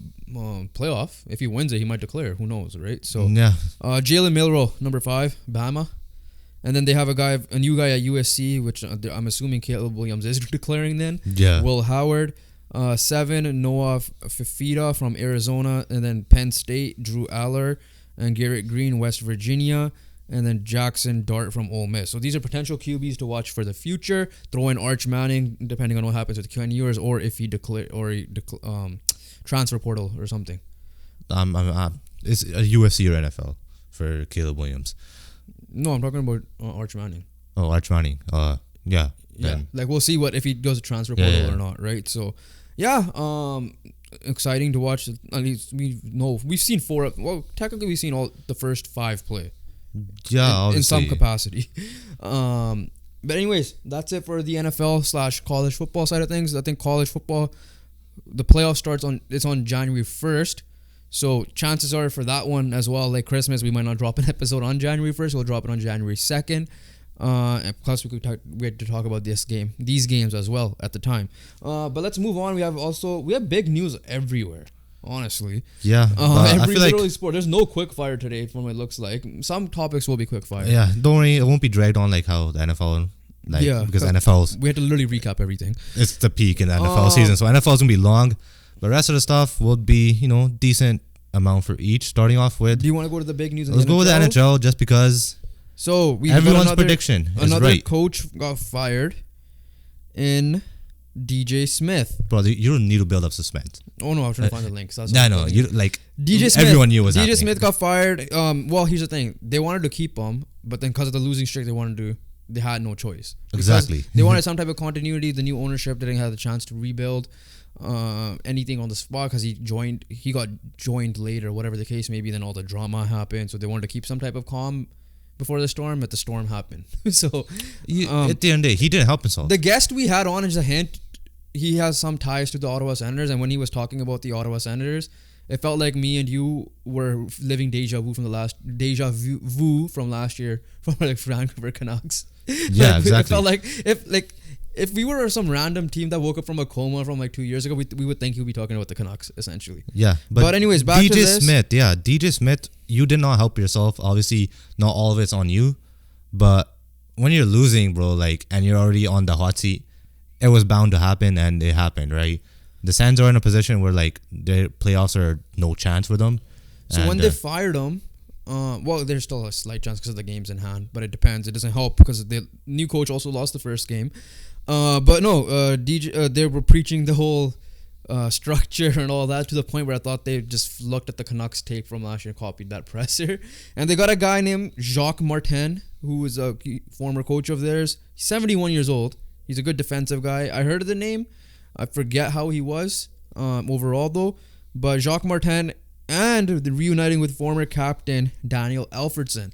playoff. If he wins it, he might declare. Who knows, right? So yeah. Jalen Milroe, number 5, Bama, and then they have a new guy at USC, which I'm assuming Caleb Williams is declaring. Then Yeah. Will Howard, 7, Noah Fifita from Arizona, and then Penn State, Drew Aller, and Garrett Green, West Virginia. And then Jackson Dart from Ole Miss. So these are potential QBs to watch for the future. Throw in Arch Manning, depending on what happens with Quinn Ewers, or if he transfer portal or something. It's a UFC or NFL for Caleb Williams. No, I'm talking about Arch Manning. Oh, Arch Manning. Yeah. Yeah. Then. Like we'll see what if he goes to transfer portal or not, right? So, yeah. Exciting to watch. At least we've seen 4. Well, technically we've seen all the first 5 play. Yeah, in some capacity. But anyways, that's it for the NFL / college football side of things. I think college football, the playoff starts on January 1st. So chances are for that one as well, like Christmas, we might not drop an episode on January 1st. We'll drop it on January 2nd. And plus we had to talk about these games as well at the time. But let's move on. We have big news everywhere. Honestly, yeah. Every literally sport. There's no quickfire today, from what it looks like. Some topics will be quickfire. Yeah, don't worry, it won't be dragged on like how the NFL, because NFL's we had to literally recap everything. It's the peak in the NFL season, so NFL's gonna be long. The rest of the stuff will be decent amount for each. Starting off with, do you want to go to the big news? Let's go with the NHL just because. So everyone's prediction is another right. coach got fired in DJ Smith. Bro, you don't need to build up suspense. Oh no, I was trying to find the link. So no, you like DJ Smith. Everyone knew it was DJ happening. Smith got fired. Well, here's the thing: they wanted to keep him, but then because of the losing streak, they had no choice. Exactly. They wanted some type of continuity. The new ownership didn't have the chance to rebuild anything on the spot because he got joined later, whatever the case may be. Then all the drama happened, so they wanted to keep some type of calm before the storm. But the storm happened. So at the end of the day, he didn't help himself. The guest we had on is a hint. He has some ties to the Ottawa Senators, and when he was talking about the Ottawa Senators, it felt like me and you were living deja vu from last year from like Vancouver Canucks. Yeah, exactly. It felt like if we were some random team that woke up from a coma from like 2 years ago, we would think he would be talking about the Canucks essentially. Yeah, but anyways, back to this. DJ Smith, you did not help yourself. Obviously, not all of it's on you, but when you're losing, bro, and you're already on the hot seat, it was bound to happen, and it happened, right? The Sands are in a position where their playoffs are no chance for them. So when they fired him, well, there's still a slight chance because of the games in hand, but it depends. It doesn't help because the new coach also lost the first game. But no, they were preaching the whole structure and all that to the point where I thought they just looked at the Canucks tape from last year and copied that presser. And they got a guy named Jacques Martin, who was a former coach of theirs. He's 71 years old. He's a good defensive guy. I heard of the name. I forget how he was overall, though. But Jacques Martin and reuniting with former captain Daniel Alfredsson.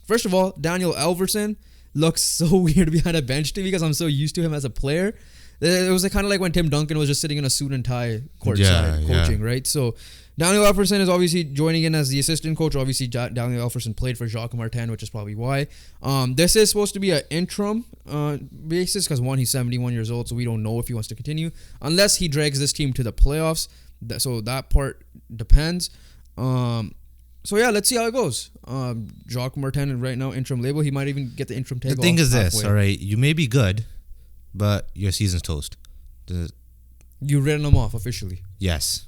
First of all, Daniel Alfredsson looks so weird behind a bench to me because I'm so used to him as a player. It was kind of like when Tim Duncan was just sitting in a suit and tie courtside coaching, right? So Daniel Alfredsson is obviously joining in as the assistant coach. Obviously, Daniel Alfredsson played for Jacques Martin, which is probably why. This is supposed to be an interim basis because, one, he's 71 years old, so we don't know if he wants to continue unless he drags this team to the playoffs. So that part depends. So yeah, let's see how it goes. Jacques Martin right now interim label. He might even get the interim tag. The thing is this, all right? You may be good, but your season's toast. You written him off officially. Yes.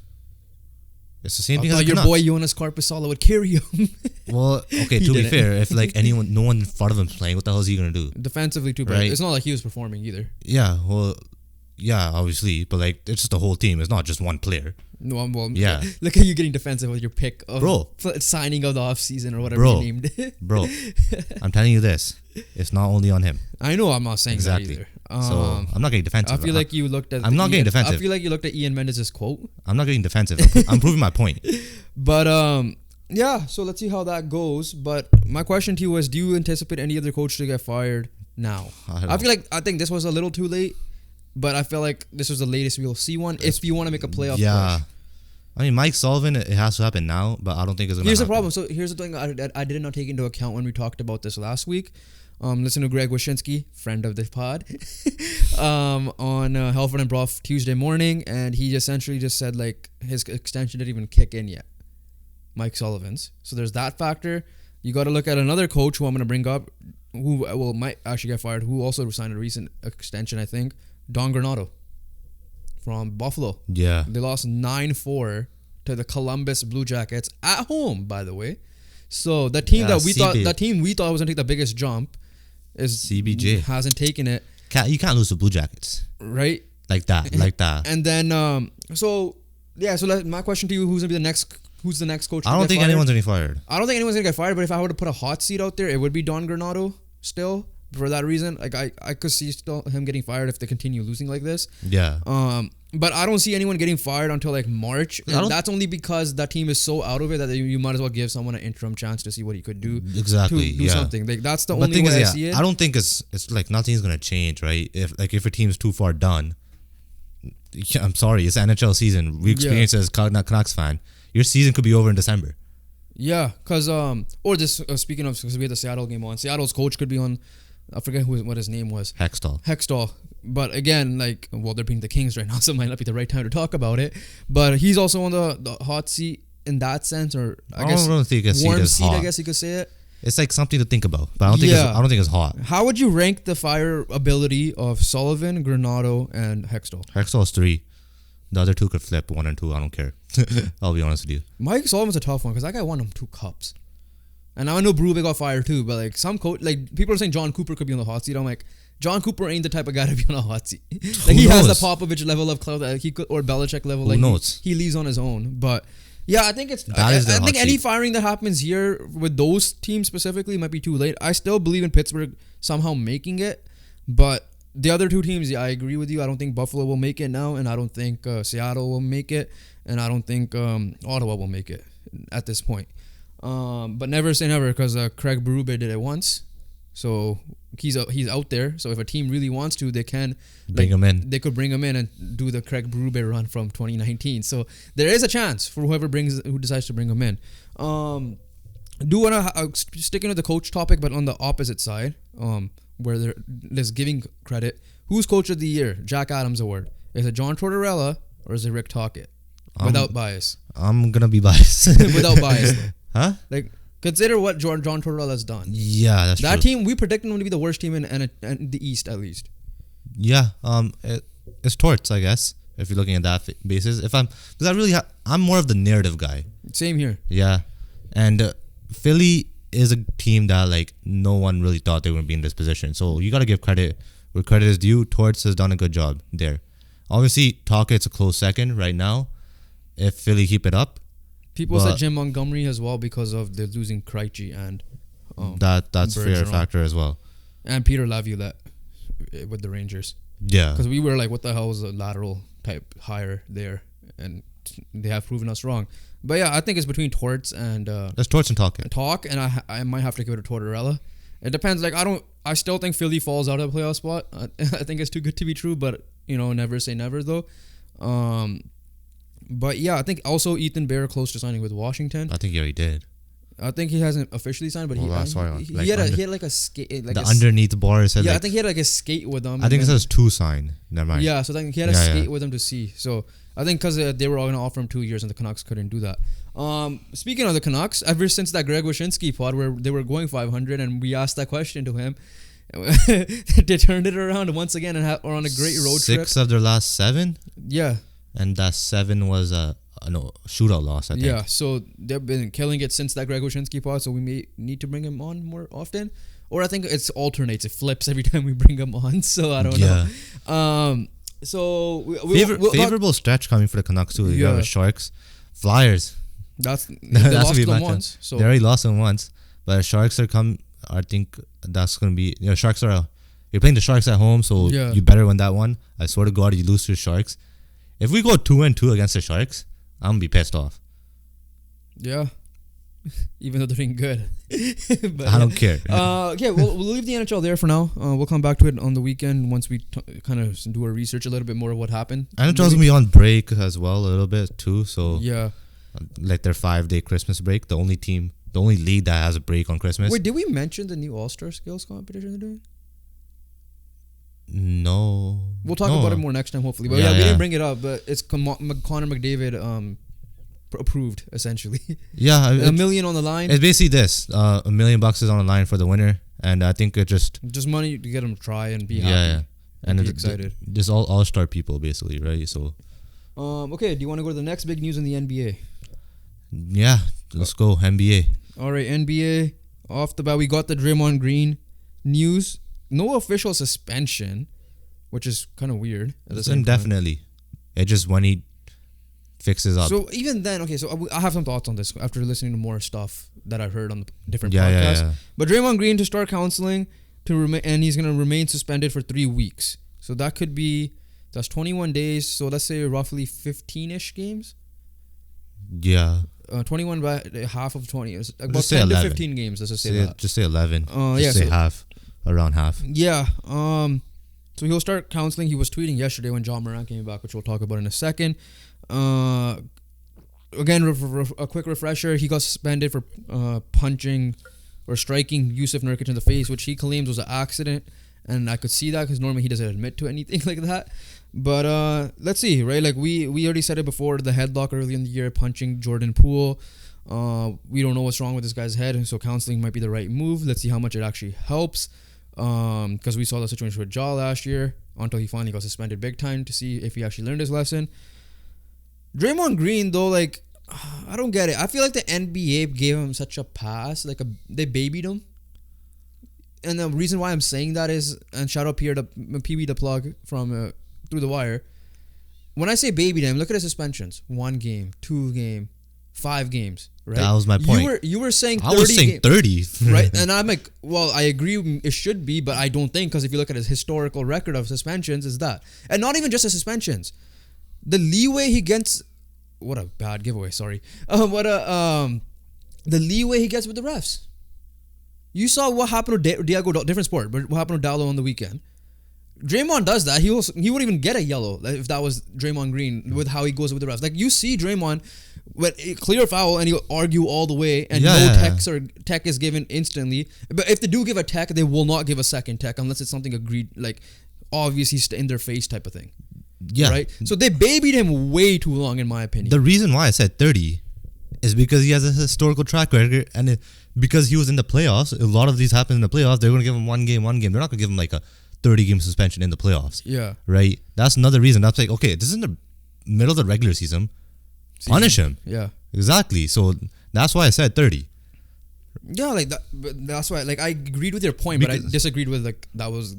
It's the same thing I as thought your boy Jonas Carpasala would carry him. Well, okay, to be fair, if no one in front of him's playing, what the hell is he gonna do? Defensively too, but it's not like he was performing either. Yeah, well, yeah, obviously, but it's just the whole team. It's not just one player. No, well, yeah. Look at you getting defensive with your pick of signing of the offseason or whatever you named it. Bro, I'm telling you this. It's not only on him. I know I'm not saying exactly. that either. So I'm not getting defensive. I feel like you looked at. I'm not getting defensive. I feel like you looked at Ian Mendes' quote. I'm not getting defensive. I'm proving my point. But yeah. So let's see how that goes. But my question to you was: do you anticipate any other coach to get fired now? I think this was a little too late, but I feel like this was the latest we'll see one. If you want to make a playoff push. I mean, Mike Sullivan, it has to happen now, but I don't think it's going to happen. Here's the problem. So here's the thing I did not take into account when we talked about this last week. Listen to Greg Wyshynski, friend of the pod, on Halford and Brough Tuesday morning, and he essentially just said like his extension didn't even kick in yet. Mike Sullivan's. So there's that factor. You got to look at another coach who I'm going to bring up, who might actually get fired, who also signed a recent extension, I think, Don Granato from Buffalo. Yeah. They lost 9-4 to the Columbus Blue Jackets at home, by the way. So the team we thought was gonna take the biggest jump is CBJ hasn't taken it. You can't lose to Blue Jackets, right? Like that. And then my question to you: who's the next coach? I don't think anyone's gonna get fired. I don't think anyone's gonna get fired. But if I were to put a hot seat out there, it would be Don Granato still. For that reason, like I could see still him getting fired if they continue losing like this. Yeah. But I don't see anyone getting fired until like March. And that's only because that team is so out of it that you might as well give someone an interim chance to see what he could do. Exactly. To do something. Like that's the only way I see it. I don't think it's like nothing's gonna change, right? If a team's too far done, I'm sorry, it's NHL season. We experience it as Canucks fan. Your season could be over in December. Yeah, because speaking of, because we had the Seattle game on, Seattle's coach could be on. I forget what his name was. Hextall. But again, they're being the Kings right now, so it might not be the right time to talk about it. But he's also on the hot seat in that sense, or I guess don't think warm seat. I guess you could say it. It's like something to think about, but I don't think it's hot. How would you rank the fire ability of Sullivan, Granato, and Hextall? Hextall's 3. The other 2 could flip 1 and 2. I don't care. I'll be honest with you. Mike Sullivan's a tough one because that guy won him 2 cups. And I know Berube got fired too, but like some coach, like people are saying John Cooper could be on the hot seat. I'm like, John Cooper ain't the type of guy to be on a hot seat. Like he has the Popovich level of clout that he could, or Belichick level. Who knows? He leaves on his own. But yeah, I think I think any firing that happens here with those teams specifically might be too late. I still believe in Pittsburgh somehow making it, but the other 2 teams, I agree with you. I don't think Buffalo will make it now, and I don't think Seattle will make it, and I don't think Ottawa will make it at this point. But never say never, because Craig Berube did it once, so he's out there. So if a team really wants to, they can bring him in. They could bring him in and do the Craig Berube run from 2019. So there is a chance for who decides to bring him in. Do want to sticking with the coach topic, but on the opposite side, where there's giving credit. Who's coach of the year? Jack Adams Award. Is it John Tortorella or is it Rick Tocchet? Without bias. I'm gonna be biased. Without bias, though. Huh? Like, consider what John Tortorella has done. Yeah, that's true. That team, we predicted them to be the worst team in the East, at least. Yeah, it's Torts, I guess, if you're looking at that basis. Because I'm more of the narrative guy. Same here. Yeah, and Philly is a team that like no one really thought they would be in this position. So you got to give credit where credit is due. Torts has done a good job there. Obviously, Tocchett's a close second right now. If Philly keep it up. People said Jim Montgomery as well because of the losing Krejci and that's fair factor as well. And Peter Laviolette with the Rangers. Yeah. Because we were like, what the hell is a lateral type hire there? And they have proven us wrong. But yeah, I think it's between Torts and... That's Torts and Tocchet. And I might have to give it to Tortorella. It depends. Like, I still think Philly falls out of the playoff spot. I think it's too good to be true, but, never say never, though. But yeah, I think also Ethan Bear close to signing with Washington. I think he already did. I think he hasn't officially signed, but he had like a skate. Like the underneath bar said. Yeah, I think he had like a skate with them. I think it says 2 sign. Never mind. Yeah, so I think he had a skate with them to see. So I think because they were all going to offer him 2 years and the Canucks couldn't do that. Speaking of the Canucks, ever since that Greg Wyshynski pod where they were going 500 and we asked that question to him, they turned it around once again and are on a great road trip. 6 of their last 7. Yeah. And that 7 was a shootout loss, I think. Yeah, so they've been killing it since that Greg Wyshynski pod, so we may need to bring him on more often. Or I think it alternates. It flips every time we bring him on, so I don't know. So favorable stretch coming for the Canucks too. You have the Sharks, Flyers. They lost them once. So. They already lost them once. But Sharks are I think that's going to be... Sharks are You're playing the Sharks at home, so Yeah. you better win that one. I swear to God, you lose to the Sharks. If we go 2-2 against the Sharks, I'm gonna be pissed off. Yeah. Even though they're doing good. But I don't care. Okay, we'll leave the NHL there for now. We'll come back to it on the weekend once we kind of do our research a little bit more of what happened. NHL's gonna be on break as well a little bit too. So Yeah. like their 5-day Christmas break. The only league that has a break on Christmas. Wait, did we mention the new All-Star Skills competition they're doing? No. We'll talk about it more next time, hopefully. But Yeah, we yeah. didn't bring it up. But it's Connor McDavid approved, essentially. Yeah, $1 million on the line. it's basically this. $1 million is on the line for the winner, and I think it just Just money to get them to try and be happy. yeah. And be it- excited. Just all-star people basically, right? So Okay, do you want to go to the next big news in the NBA? yeah, let's go NBA. All right, NBA. Off the bat, we got the Draymond Green news. No official suspension, which is kind of weird. At the It's same time. indefinitely. It just when he fixes up. So even then, okay, so I have some thoughts on this after listening to more stuff that I've heard on the different Yeah, yeah, podcasts. yeah. But Draymond Green to start counseling to remain, and he's gonna remain suspended for 3 weeks. So that's 21 days. So let's say roughly 15-ish games. Yeah. 21 by half of 20 is about Just say 10 to 11. 15 games. Let's just say Say, that. just say 11. Yeah, Just say so- half. Around half. Yeah. So he'll start counseling. He was tweeting yesterday when John Morant came back, which we'll talk about in a second. Again, a quick refresher. He got suspended for punching or striking Yusuf Nurkic in the face, which he claims was an accident. And I could see that because normally he doesn't admit to anything like that. But let's see, right? Like we already said it before, the headlock early in the year, punching Jordan Poole. We don't know what's wrong with this guy's head, so counseling might be the right move. Let's see how much it actually helps. Because we saw the situation with Ja last year until he finally got suspended big time to see if he actually learned his lesson. Draymond Green, though, like, I don't get it. I feel like the NBA gave him such a pass. Like, they babied him. And the reason why I'm saying that is, and shout out Pierre, PB the plug from Through the Wire. When I say babied him, look at his suspensions. 1 game, 2 game, 5 games. Right? That was my point. You were saying 30 I was saying 30. right? And I'm like, well, I agree it should be, but I don't think, because if you look at his historical record of suspensions, is that. And not even just the suspensions. The leeway he gets, what a bad giveaway, sorry. The leeway he gets with the refs. You saw what happened to Diego, different sport, but what happened to Dallo on the weekend. Draymond does that. He wouldn't even get a yellow if that was Draymond Green with how he goes with the refs. Like, you see Draymond with a clear foul and he'll argue all the way, and tech is given instantly. But if they do give a tech, they will not give a second tech unless it's something agreed, like obviously in their face type of thing. Yeah. Right? So they babied him way too long, in my opinion. The reason why I said 30 is because he has a historical track record, and because he was in the playoffs. A lot of these happen in the playoffs. They're going to give him one game. They're not going to give him like a 30-game suspension in the playoffs. Yeah. Right? That's another reason. That's like, okay, this is in the middle of the regular season. Punish him. Yeah. Exactly. So that's why I said 30. Yeah, like that. But that's why, like, I agreed with your point, but I Because- disagreed with, like, that was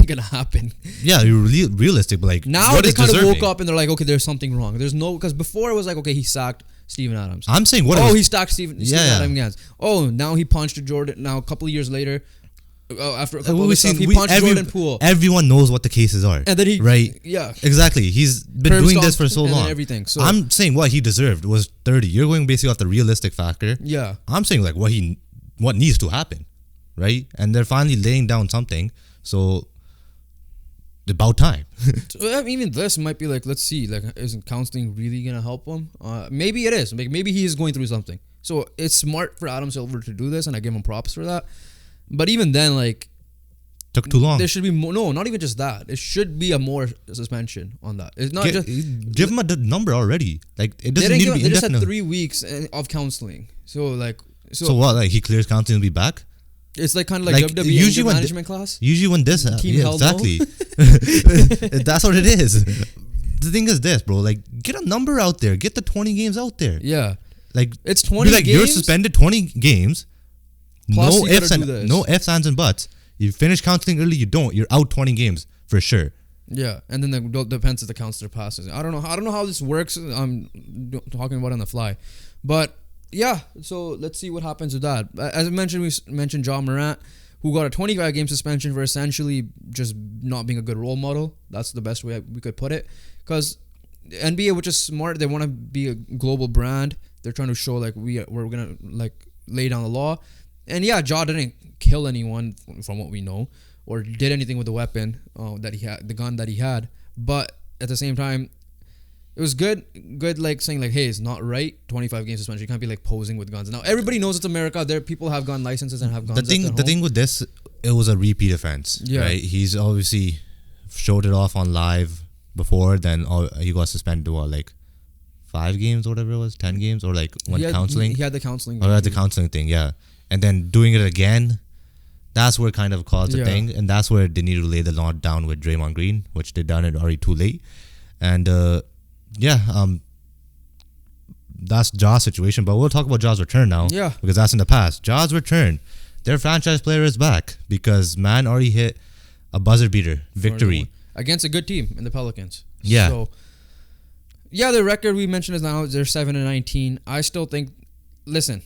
gonna happen. Yeah, you're really realistic, but like Now what they is kind of deserving? woke up and they're like, okay, there's something wrong. There's no, because before it was like, okay, he sacked Steven Adams. I'm saying what? He stacked Steven Yeah. Adams again. Oh, now he punched Jordan. Now a couple of years later, after a couple we of see, stuff, he we- punched every- Jordan Poole. Everyone knows what the cases are. And then he, right? Yeah. Exactly. He's been Curb doing this stomped for so and then long. everything. So I'm saying what he deserved was 30. You're going basically off the realistic factor. yeah. I'm saying like what needs to happen, right? And they're finally laying down something. So about time. So even this might be like, let's see, like, isn't counseling really gonna help him? Maybe it is. Like, maybe he is going through something. So it's smart for Adam Silver to do this, and I give him props for that. But even then, like, Took too long. there should be more. No, not even just that. It should be a more suspension on that. It's not just. Give him a number already. Like it They doesn't didn't need give to him, be they just had indefinite. 3 weeks of counseling. So like, So what? Like he clears counseling and be back? it's like kind of like, Like, WWE usually when management class. Usually when this Team yeah, hell no. exactly. That's what it is. The thing is this, bro. Like get a number out there. Get the 20 games out there. Yeah, Like it's 20 be like games. you're suspended 20 games. Plus No you ifs gotta and do this. no ifs, ands, and buts. You finish counseling early, you don't. You're out 20 games for sure. Yeah, and then it depends if the counselor passes. I don't know how this works. I'm talking about it on the fly, but yeah. So let's see what happens with that. As I mentioned, we mentioned John Morant, who got a 25-game suspension for essentially just not being a good role model. That's the best way we could put it. Because NBA, which is smart, they want to be a global brand. They're trying to show like we're gonna like lay down the law. And yeah, Ja didn't kill anyone from what we know, or did anything with the weapon that he had, the gun that he had. But at the same time, it was good like saying like, hey, it's not right. 25-game suspension. You can't be like posing with guns. Now everybody knows it's America. There people have gun licenses and have guns. The thing with this, it was a repeat offense. Yeah. Right. He's obviously showed it off on live before. Then he got suspended to what, like 5 games or whatever it was, 10 games, or like counseling. He had the counseling. Or had the counseling thing. Yeah. And then doing it again. That's where it kind of caused a thing, and that's where they need to lay the law down with Draymond Green, which they done it already too late. And that's Ja's situation. But we'll talk about Ja's return now, because that's in the past. Ja's return, their franchise player is back because man already hit a buzzer beater victory against a good team in the Pelicans. Yeah. So, yeah, the record we mentioned is now they're 7-19. I still think. Listen,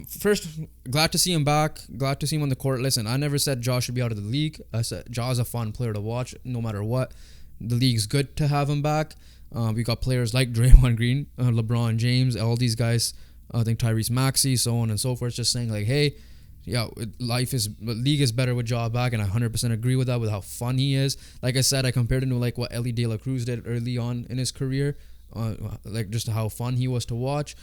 first, glad to see him back. Glad to see him on the court. Listen, I never said Ja should be out of the league. I said Ja's a fun player to watch no matter what. The league's good to have him back. We got players like Draymond Green, LeBron James, all these guys. I think Tyrese Maxey, so on and so forth. Just saying like, hey, yeah, league is better with Ja back, and I 100% agree with that, with how fun he is. Like I said, I compared him to like what Ellie De La Cruz did early on in his career, like just how fun he was to watch.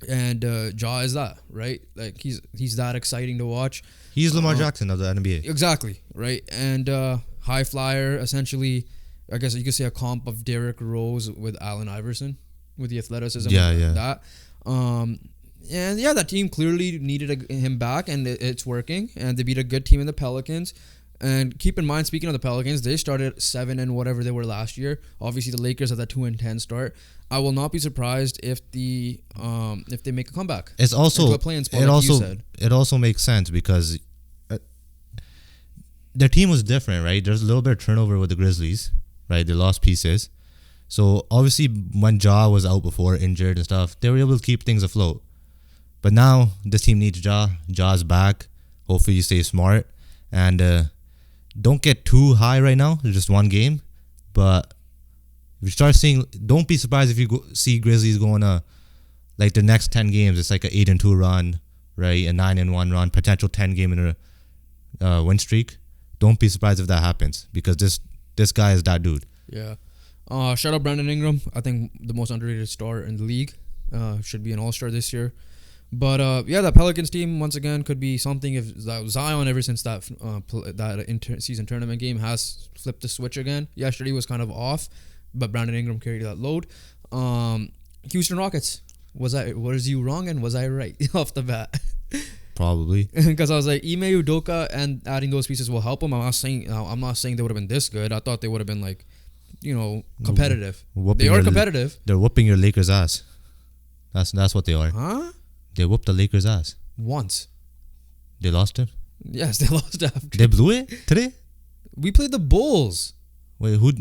And Ja is that, right? Like he's that exciting to watch. He's Lamar Jackson of the NBA. Exactly, right? And high flyer, essentially, I guess you could say a comp of Derrick Rose with Allen Iverson, with the athleticism. That. And yeah, that team clearly needed him back, and it's working. And they beat a good team in the Pelicans. And keep in mind, speaking of the Pelicans, they started 7 and whatever they were last year. Obviously, the Lakers had that 2-10 start. I will not be surprised if they make a comeback. It's also a play-in spot, like you said. It also makes sense because their team was different, right? There's a little bit of turnover with the Grizzlies, right? They lost pieces, so obviously when Ja was out before, injured and stuff, they were able to keep things afloat. But now this team needs Ja. Ja's back. Hopefully, you stay smart and. Don't get too high right now. There's just one game. But if you start seeing, don't be surprised if you see Grizzlies going like the next 10 games. It's like an 8-2 run, right? A 9-1 run, potential 10 game in a win streak. Don't be surprised if that happens because this guy is that dude. Yeah. Shout out Brandon Ingram. I think the most underrated star in the league. Should be an all-star this year. But yeah, that Pelicans team once again could be something if Zion, ever since that season tournament game, has flipped the switch again. Yesterday was kind of off, but Brandon Ingram carried that load. Houston Rockets, was you wrong and was I right off the bat? Probably, because I was like, Ime Udoka and adding those pieces will help them. I'm not saying they would have been this good. I thought they would have been like, competitive. They are competitive. They're whooping your Lakers' ass. That's what they are. Huh? They whooped the Lakers' ass. Once. They lost it? Yes, they lost after. They blew it today? We played the Bulls. Wait, who?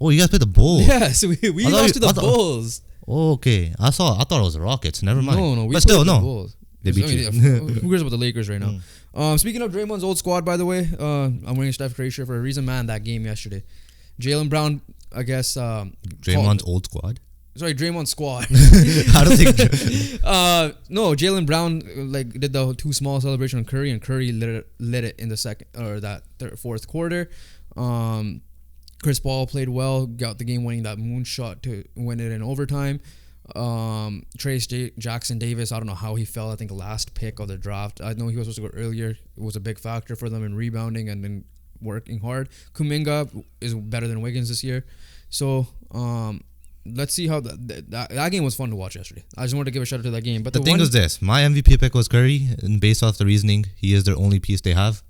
Oh, you guys played the Bulls? Yes, we lost to the Bulls. Oh, okay. I thought it was the Rockets. Never mind. No. But still, no. The Bulls. They beat you. Who cares about the Lakers right now? Speaking of Draymond's old squad, by the way, I'm wearing a Steph Curry shirt for a reason, man, that game yesterday. Jaylen Brown, I guess... Draymond's old squad? Sorry, Draymond squad. I don't think. No, Jaylen Brown did the too small celebration on Curry, and Curry lit it in the second or fourth quarter. Chris Paul played well, got the game winning that moonshot to win it in overtime. Jackson Davis, I don't know how he fell. I think last pick of the draft. I know he was supposed to go earlier. It was a big factor for them in rebounding and then working hard. Kuminga is better than Wiggins this year, so. Let's see how that game was fun to watch yesterday. I just wanted to give a shout out to that game. But the thing is this: my MVP pick was Curry, and based off the reasoning, he is their only piece they have.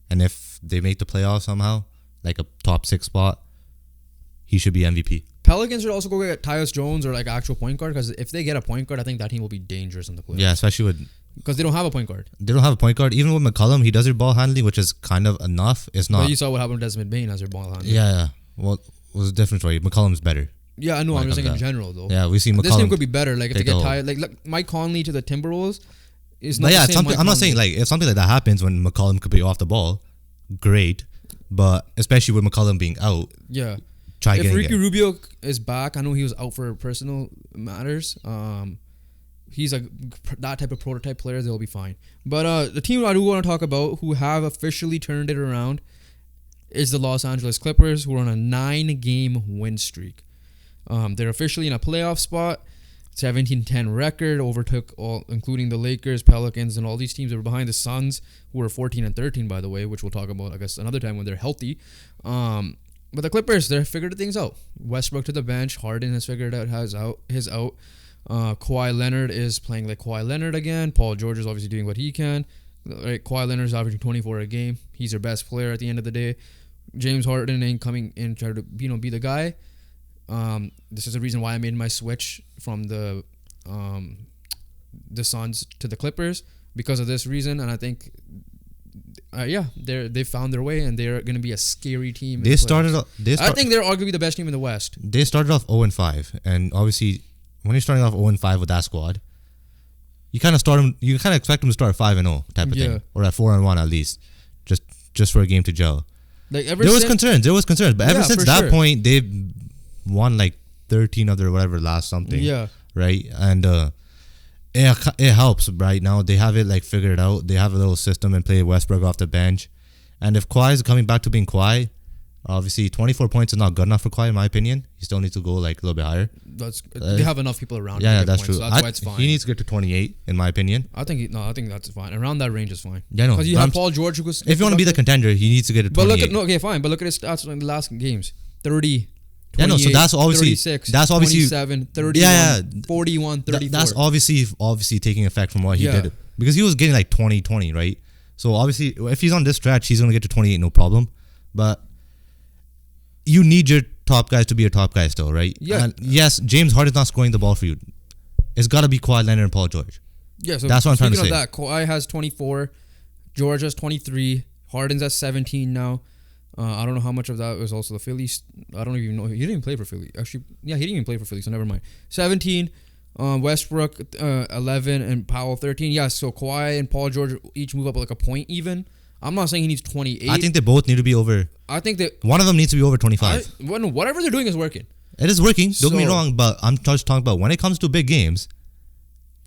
And if they make the playoffs somehow, like a top 6 spot, he should be MVP. Pelicans should also go get Tyus Jones or like actual point guard, because if they get a point guard, I think that team will be dangerous in the playoffs. Yeah, especially with because they don't have a point guard. They don't have a point guard. Even with McCollum, he does their ball handling, which is kind of enough. It's not. But you saw what happened to Desmond Bane as their ball handler. Yeah. Well, it was a different story. McCollum's better. Yeah, I know. I'm just saying in general, though. Yeah, we see McCollum. This team could be better. Like if they get tired, like Mike Conley to the Timberwolves, is not But yeah, the it's same something. Mike I'm not Conley. saying like if something like that happens when McCollum could be off the ball, great. But especially with McCollum being out, Yeah. try If getting Ricky it. Rubio is back, I know he was out for personal matters. He's that type of prototype player. They'll be fine. But the team I do want to talk about who have officially turned it around is the Los Angeles Clippers, who are on a 9-game win streak. They're officially in a playoff spot. 17-10 record, overtook all, including the Lakers, Pelicans, and all these teams that were behind the Suns, who were 14-13, by the way, which we'll talk about, I guess, another time when they're healthy. But the Clippers, they're figured things out. Westbrook to the bench. Harden has figured out his out. Kawhi Leonard is playing like Kawhi Leonard again. Paul George is obviously doing what he can. Right, Kawhi Leonard is averaging 24 a game. He's their best player at the end of the day. James Harden ain't coming in trying to be the guy. This is the reason why I made my switch from the Suns to the Clippers, because of this reason. And I think, they found their way, and they're going to be a scary team. I think they're arguably the best team in the West. They started off 0-5, and obviously, when you're starting off 0-5 with that squad, you kind of expect them to start 5-0 type of thing, or at 4-1 at least, just for a game to gel. Like there was concerns, but ever since that point, they've won like 13 of their whatever last something. Yeah. Right, and it helps right now. They have it like figured out. They have a little system and play Westbrook off the bench, and if Kawhi is coming back to being Kawhi, obviously 24 points is not good enough for Kawhi in my opinion. He still needs to go like a little bit higher. They have enough people around. Yeah, that's true. So that's why it's fine. He needs to get to 28 in my opinion. I think that's fine. Around that range is fine. Yeah, no. Because you have Paul George who goes. If you want to be the contender, he needs to get to 28. But look at his stats in the last games. 30. Yeah, no, so that's obviously 36, that's obviously 27, 31, 41, 34. That's obviously taking effect from what he did, because he was getting like 20, right? So obviously, if he's on this stretch, he's gonna get to 28, no problem. But you need your top guys to be your top guys still, right? Yeah. And yes, James Harden's not scoring the ball for you. It's got to be Kawhi Leonard and Paul George. Yeah, so that's what I'm trying to say. Speaking of that, Kawhi has 24, George has 23, Harden's at 17 now. I don't know how much of that was also the Phillies. I don't even know. He didn't even play for Philly. Actually, yeah, he didn't even play for Philly, so never mind. 17, Westbrook 11, and Powell 13. Yeah, so Kawhi and Paul George each move up like a point even. I'm not saying he needs 28. I think they both need to be over. I think that one of them needs to be over 25. Whatever they're doing is working. It is working. Don't get me wrong, but I'm just talking about when it comes to big games,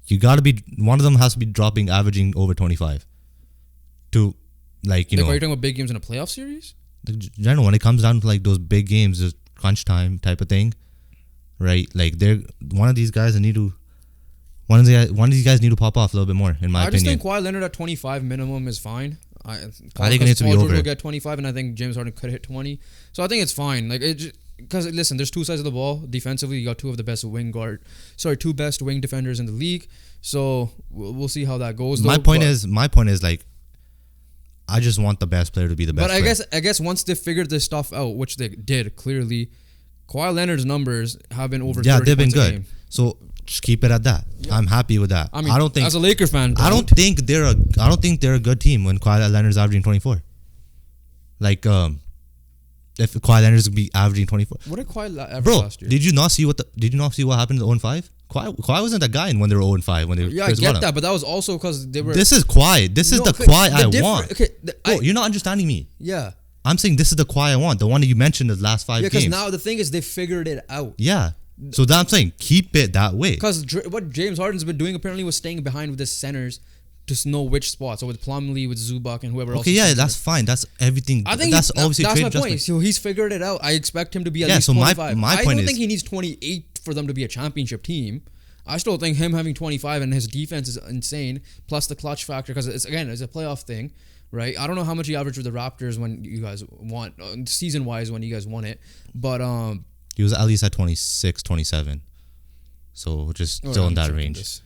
you got to be, one of them has to be averaging over 25. To, like, you know. Are you talking about big games in a playoff series? General, when it comes down to like those big games, just crunch time type of thing, right? Like one of these guys need to pop off a little bit more, in my opinion. I just think Kawhi Leonard at 25 minimum is fine. I think it needs to be Paul George over. will get 25, and I think James Harden could hit 20. So I think it's fine. Like because listen, there's two sides of the ball. Defensively, you got two best wing defenders in the league. So we'll see how that goes. My point is like, I just want the best player to be the best. But I guess once they figured this stuff out, which they did clearly, Kawhi Leonard's numbers have been over. 30 they've been points a good. game. So just keep it at that. Yeah. I'm happy with that. I mean, I don't think as a Laker fan, I don't think they're a good team when Kawhi Leonard's averaging 24. Like if Kawhi Leonard's gonna be averaging 24. What did Kawhi average last year? Did you not see what happened in 0-5? Kawhi wasn't that guy when they were 0-5 when they I get that, but that was also because they were. This is Kawhi. This is the Kawhi I want. Okay, you're not understanding me. Yeah. I'm saying this is the Kawhi I want, the one that you mentioned the last 5 games. Yeah, because now the thing is they figured it out. Yeah. So that I'm saying keep it that way. Because what James Harden's been doing apparently was staying behind with his centers to know which spots. So with Plumlee, with Zubac, and whoever else. Okay, yeah, that's fine. That's everything. I think that's obviously that's my point. So he's figured it out. I expect him to be at least 25. My I point don't think he needs 28 for them to be a championship team. I still think him having 25 and his defense is insane. Plus the clutch factor, because it's a playoff thing, right? I don't know how much he averaged with the Raptors when you guys won season wise when you guys won it, but he was at least at 26, 27. So just still in that range.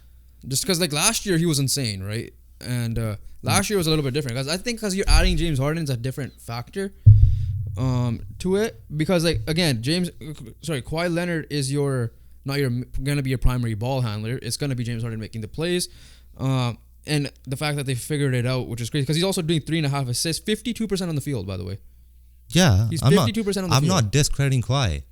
Just because like last year he was insane, right? And last year was a little bit different because you're adding James Harden is a different factor to it, because like again Kawhi Leonard is gonna be your primary ball handler. It's gonna be James Harden making the plays, and the fact that they figured it out, which is crazy, because he's also doing 3.5 assists, 52% on the field, by the way. Yeah, he's 52% on the field. I'm not discrediting Kawhi.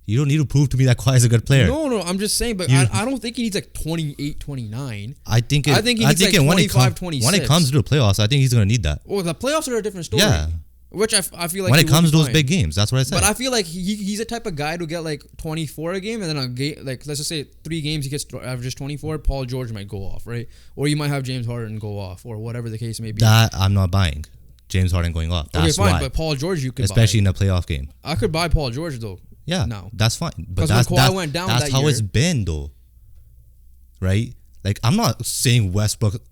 You don't need to prove to me that Kawhi is a good player. No, I'm just saying, but I don't think he needs like 28, 29. I think he needs like 25, 26. When it comes to the playoffs, I think he's going to need that. Oh, the playoffs are a different story. Yeah. Which I feel like when it comes to those big games, that's what I said. But I feel like he's a type of guy to get like 24 a game, and then a game, like let's just say 3 games he gets averages 24. Paul George might go off, right? Or you might have James Harden go off, or whatever the case may be. That I'm not buying. James Harden going off. That's okay, fine, why. but Paul George you could especially buy. in a playoff game. I could buy Paul George though. Yeah, now that's fine. But that's when Kawhi went down. That's how it's been though, right? Like I'm not saying Westbrook.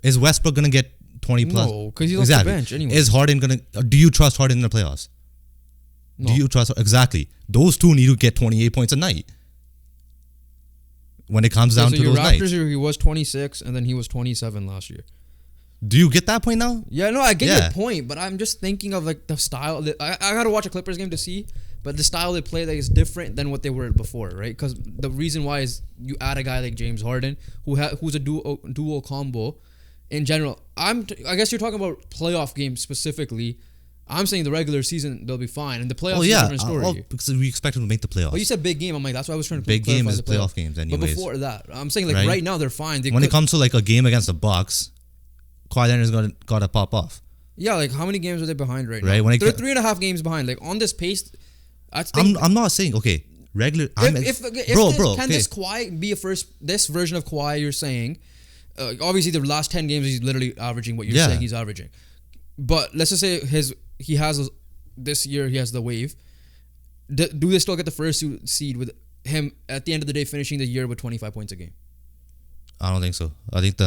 Is Westbrook gonna get 20 plus? No, because he's off the bench anyway. Is Harden gonna? Do you trust Harden in the playoffs? No. Do you trust exactly? Those two need to get 28 points a night. When it comes down to those Raptors nights, he was 26, and then he was 27 last year. Do you get that point now? Yeah, no, I get your point, but I'm just thinking of like the style. I gotta watch a Clippers game to see, but the style they play like is different than what they were before, right? Because the reason why is you add a guy like James Harden who's a dual combo. In general, I guess you're talking about playoff games specifically. I'm saying the regular season they'll be fine, and the playoffs is a different story. Because we expect them to make the playoffs. Well, you said big game. I'm like, that's why I was trying to big game is the playoff games, anyways. But before that, I'm saying like right now they're fine. When it comes to like a game against the Bucks, Kawhi Leonard's gotta pop off. Yeah, like how many games are they behind right now? They're 3.5 games behind. Like on this pace, I'm not saying okay. Regular. Can this Kawhi be this version of Kawhi you're saying? Obviously, the last 10 games he's literally averaging what you're saying he's averaging. But let's just say this year he has the wave. Do they still get the first seed with him at the end of the day finishing the year with 25 points a game? I don't think so. I think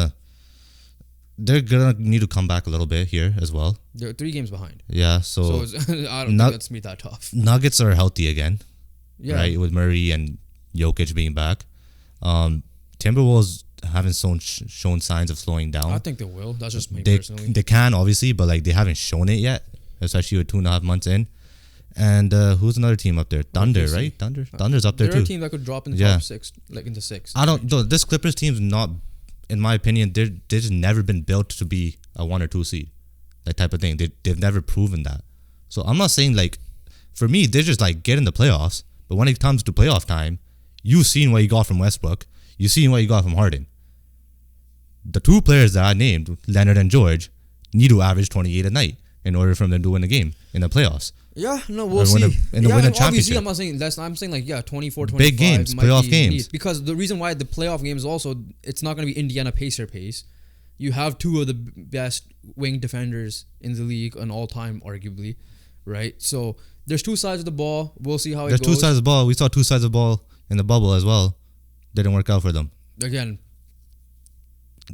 they're gonna need to come back a little bit here as well. They're 3 games behind. Yeah, so I don't think that's me that tough. Nuggets are healthy again, right? With Murray and Jokic being back. Timberwolves haven't shown signs of slowing down. I think they will. That's just me personally. They can obviously, but like they haven't shown it yet, especially with 2.5 months in. And who's another team up there? Thunder, right? Thunder's up there too. They're a team that could drop in the top 6, like into 6. I don't. Though this Clippers team's not, in my opinion, they've just never been built to be a 1 or 2 seed, that type of thing. They've never proven that. So I'm not saying like, for me, they're just like get in the playoffs. But when it comes to playoff time, you've seen what you got from Westbrook. You've seen what you got from Harden. The 2 players that I named, Leonard and George, need to average 28 a night in order for them to win a game in the playoffs. Yeah, no, we'll see. Win a championship. Obviously, I'm not saying that's. I'm saying like 24, 25. Big games, playoff games. Because the reason why the playoff games also, it's not going to be Indiana Pacer pace. You have 2 of the best wing defenders in the league on all time, arguably, right? So there's 2 sides of the ball. We'll see how it goes. There's 2 sides of the ball. We saw 2 sides of the ball in the bubble as well. Didn't work out for them. Again,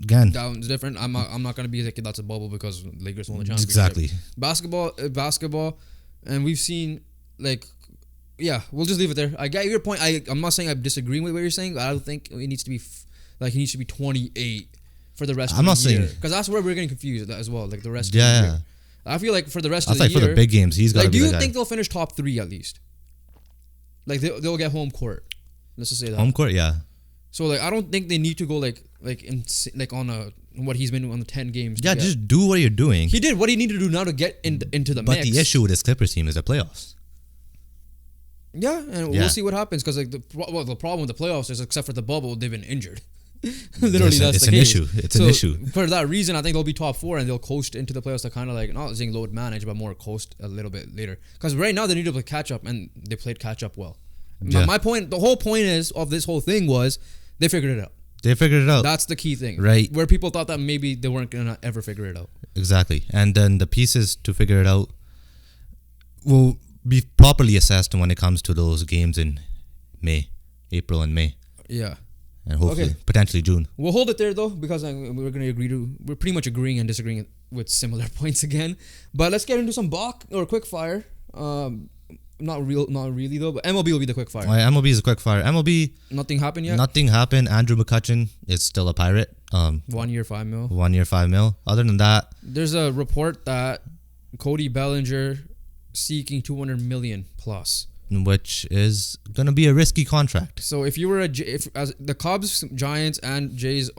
Down's different. I'm not gonna be like that's a bubble because Lakers won the championship. Exactly. Basketball, and we've seen like, we'll just leave it there. I get your point. I'm not saying I'm disagreeing with what you're saying. But I don't think it needs to be he needs to be 28 for the rest of the year. I'm not saying because that's where we're getting confused as well. Like the rest of the year. I feel like for the rest of the year, for the big games, he's got to be do you think they'll finish top 3 at least? Like they'll get home court. Let's just say that. Home court, yeah. So like I don't think they need to go like on what he's been doing on the 10 games. Yeah, just do what you're doing. He did what he needed to do now to get into the mix. But the issue with this Clippers team is the playoffs. Yeah, and we'll see what happens because like the problem with the playoffs is except for the bubble, they've been injured. Literally, that's the case. It's an issue. For that reason, I think they'll be top 4 and they'll coast into the playoffs to kind of like not saying load manage, but more coast a little bit later. Because right now they need to play catch up, and they played catch up well. Yeah. My point, the whole point of this whole thing was they figured it out. That's the key thing, right? Where people thought that maybe they weren't gonna ever figure it out. Exactly, and then the pieces to figure it out will be properly assessed when it comes to those games in April and May. Yeah. And hopefully, potentially June. We'll hold it there though, because we're pretty much agreeing and disagreeing with similar points again. But let's get into some Quickfire. Not really though, but MLB will be the Quickfire. MLB is a Quickfire. MLB. Nothing happened yet? Nothing happened. Andrew McCutchen is still a Pirate. 1 year, $5 million. 1 year, $5 million. Other than that, there's a report that Cody Bellinger seeking $200 million plus, which is gonna be a risky contract. So if you were as the Cubs, Giants, and Jays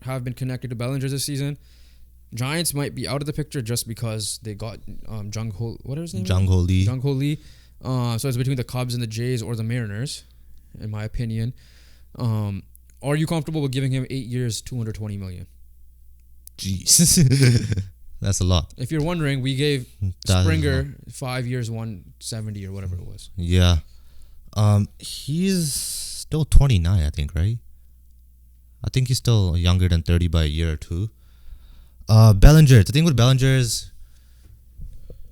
have been connected to Bellinger this season, Giants might be out of the picture just because they got Jung Ho Lee. So it's between the Cubs and the Jays or the Mariners, in my opinion. Are you comfortable with giving him 8 years, $220 million? Jeez. That's a lot. If you're wondering, we gave That is Springer 5 years, 170 or whatever it was. Yeah. He's still 29, I think, right? I think he's still younger than 30 by a year or two. Bellinger. The thing with Bellinger is,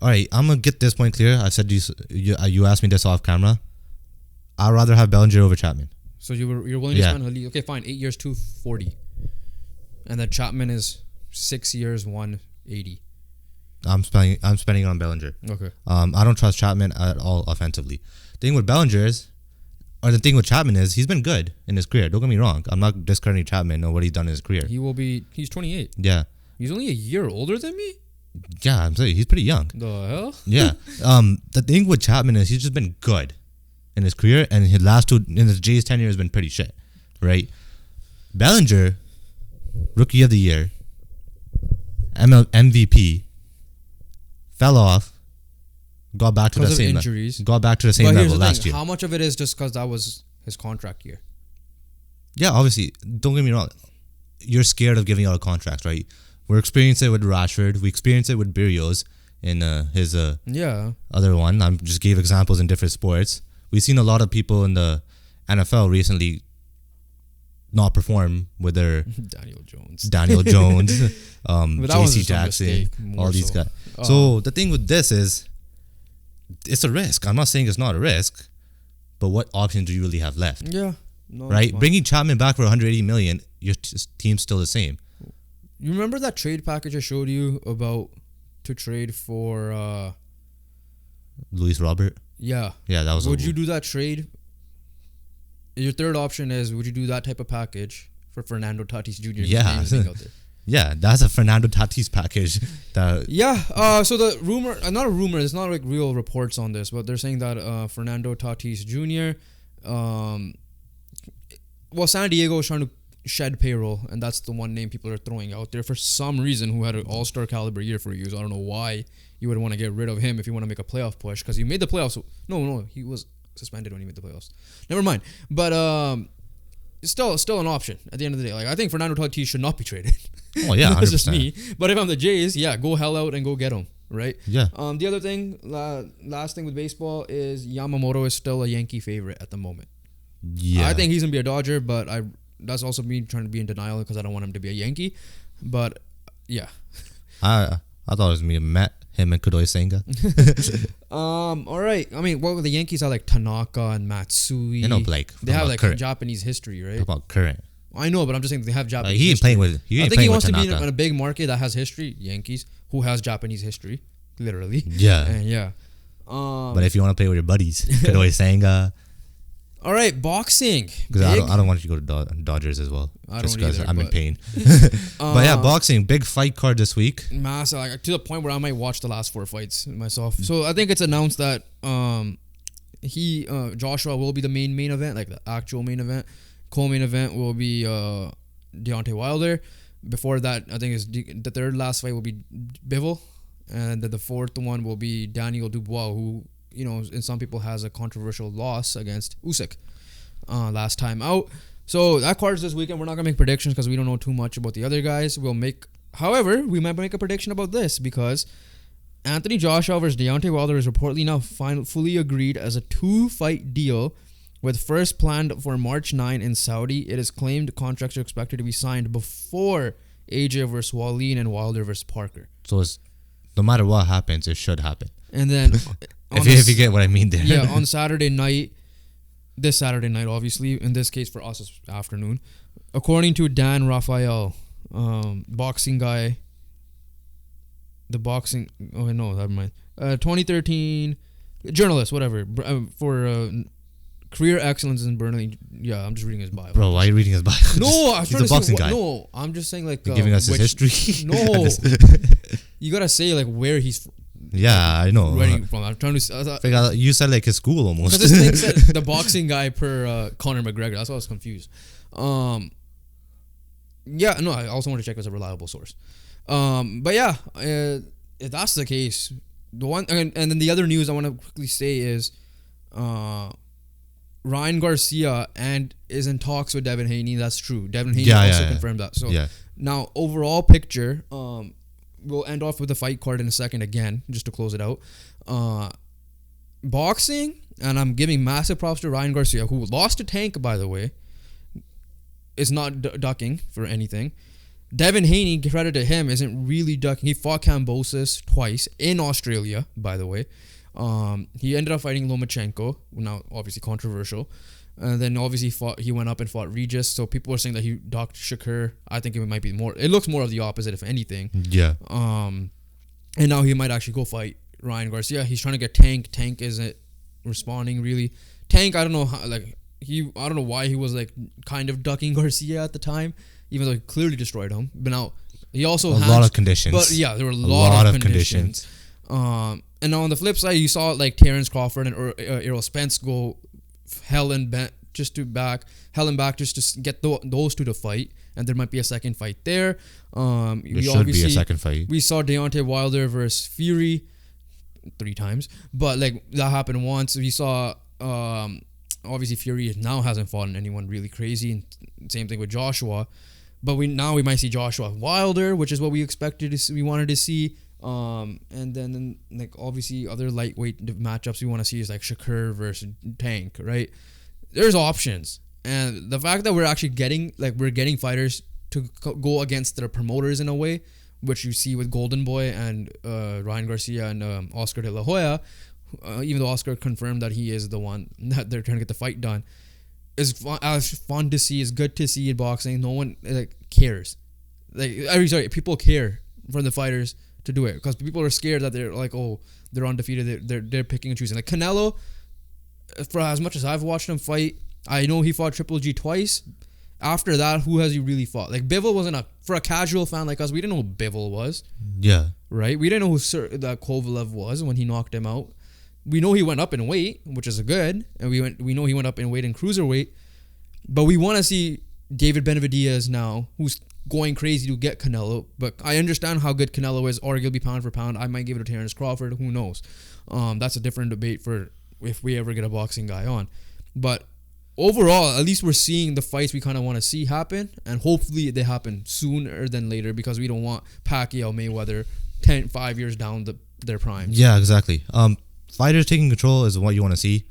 all right, I'm gonna get this point clear. I said you asked me this off camera. I'd rather have Bellinger over Chapman. So you're willing to spend okay, fine, 8 years, 240, and then Chapman is 6 years, 180. I'm spending on Bellinger. Okay. I don't trust Chapman at all offensively. The thing with Bellinger is, or the thing with Chapman is, he's been good in his career. Don't get me wrong. I'm not discrediting Chapman or what he's done in his career. He's 28. Yeah. He's only a year older than me? Yeah, I'm saying he's pretty young. The hell? Yeah. The thing with Chapman is he's just been good in his career, and his last two in the Jays tenure has been pretty shit, right? Bellinger, Rookie of the Year, MVP, fell off, got back to the same injuries. Got back to the same But here's level the last thing, year. how much of it is just because that was his contract year? Yeah, obviously. Don't get me wrong. You're scared of giving out contracts, right? We're experiencing it with Rashford. We experienced it with Berrios in his other one. I just gave examples in different sports. We've seen a lot of people in the NFL recently not perform with their Daniel Jones, JC Jackson, all these guys. So the thing with this is, it's a risk. I'm not saying it's not a risk, but what options do you really have left? Yeah. No, right? Bringing Chapman back for 180 million, your team's still the same. You remember that trade package I showed you about to trade for Luis Robert? Yeah. Yeah, that was. Would you do that trade? Your third option is, would you do that type of package for Fernando Tatis Jr.? Yeah. Yeah, that's a Fernando Tatis package. So the rumor, not a rumor, it's not like real reports on this, but they're saying that Fernando Tatis Jr., San Diego is trying to shed payroll, and that's the one name people are throwing out there for some reason, who had an all-star caliber year for you. So I don't know why you would want to get rid of him if you want to make a playoff push, because he made the playoffs. No, he was suspended when he made the playoffs. Never mind. But it's still an option at the end of the day. Like, I think Fernando Tatis should not be traded. Oh yeah, that's just me. But if I'm the Jays, yeah, go hell out and go get him. Right? Yeah. The other thing, last thing with baseball is Yamamoto is still a Yankee favorite at the moment. Yeah. I think he's gonna be a Dodger, but that's also me trying to be in denial because I don't want him to be a Yankee. But yeah. I thought it was me and Matt, him and Kodoi Senga. All right. I mean, what were the Yankees are like Tanaka and Matsui. You know, Blake. They have like current Japanese history, right? Talk about current. I know, but I'm just saying they have Japanese he ain't history. playing with. I think he wants to be in a big market that has history. Yankees, who has Japanese history, literally. Yeah. And yeah. But if you want to play with your buddies, Kodoi Senga. All right, boxing. Because I don't want you to go to Dodgers as well. Just because I'm in pain. But yeah, boxing, big fight card this week. Massive, like, to the point where I might watch the last 4 fights myself. So I think it's announced that Joshua will be the main event, like the actual main event. Co-main event will be Deontay Wilder. Before that, I think the third last fight will be Bivol, and the fourth one will be Daniel Dubois, who, you know, in some people has a controversial loss against Usyk last time out. So that card's this weekend. We're not gonna make predictions because we don't know too much about the other guys. However, we might make a prediction about this because Anthony Joshua versus Deontay Wilder is reportedly now fully agreed as a 2-fight deal, with first planned for March 9 in Saudi. It is claimed contracts are expected to be signed before AJ versus Wallin and Wilder versus Parker. So it's, no matter what happens, it should happen. And then if you get what I mean there. Yeah, on Saturday night, this Saturday night, obviously, in this case for us it's afternoon, according to Dan Raphael, boxing guy, never mind, 2013 journalist, whatever, for career excellence in Burnley. Yeah, I'm just reading his bio. Bro, why are you reading his bio? No, he's a boxing guy. No, I'm just saying, like, giving us his history. No, you gotta say like where he's. Yeah, I know. Where you from? I'm trying to. You said like his school almost. Because this thing said the boxing guy per Conor McGregor. That's why I was confused. Yeah, no, I also want to check if it's a reliable source. But yeah, if that's the case, the one and then the other news I want to quickly say is Ryan Garcia and is in talks with Devin Haney. That's true. Devin Haney also confirmed that. So now overall picture, we'll end off with the fight card in a second again, just to close it out. Boxing, and I'm giving massive props to Ryan Garcia, who lost to Tank, by the way, is not ducking for anything. Devin Haney, credit to him, isn't really ducking. He fought Kambosos twice in Australia, by the way. He ended up fighting Lomachenko, now obviously controversial. And then obviously he went up and fought Regis. So people are saying that he ducked Shakur. I think it might be more. It looks more of the opposite, if anything. Yeah. And now he might actually go fight Ryan Garcia. He's trying to get Tank. Tank isn't responding really. Tank, I don't know how, I don't know why he was like kind of ducking Garcia at the time, even though he clearly destroyed him. But now he also a lot of conditions. But yeah, there were a lot of conditions. And on the flip side, you saw like Terrence Crawford and Errol Spence go hell and back just to get those two to fight, and there might be a second fight there. There should be a second fight. We saw Deontay Wilder versus Fury 3 times, but like that happened once. We saw obviously Fury now hasn't fought anyone really crazy, and same thing with Joshua. But we might see Joshua Wilder, which is what we expected to see, we wanted to see. And then like obviously other lightweight matchups we want to see is like Shakur versus Tank, right? There's options, and the fact that we're actually getting fighters to go against their promoters in a way, which you see with Golden Boy and Ryan Garcia and Oscar De La Hoya, even though Oscar confirmed that he is the one that they're trying to get the fight done, is fun to see. Is good to see in boxing. No one cares. People care for the fighters to do it, because people are scared that they're like, oh, they're undefeated, they're picking and choosing. Like Canelo, for as much as I've watched him fight, I know he fought Triple G twice. After that, who has he really fought? Like Bivol wasn't for a casual fan like us, we didn't know who Bivol was. Yeah. Right? We didn't know who that Kovalev was when he knocked him out. We know he went up in weight, which is good, and we know he went up in weight in cruiserweight, but we want to see David Benavidez now, who's going crazy to get Canelo. But I understand how good Canelo is, arguably pound for pound. I might give it to Terrence Crawford. Who knows? That's a different debate for if we ever get a boxing guy on. But overall, at least we're seeing the fights we kind of want to see happen, and hopefully they happen sooner than later, because we don't want Pacquiao, Mayweather 5 years down their prime. Yeah, exactly. Fighters taking control is what you want to see.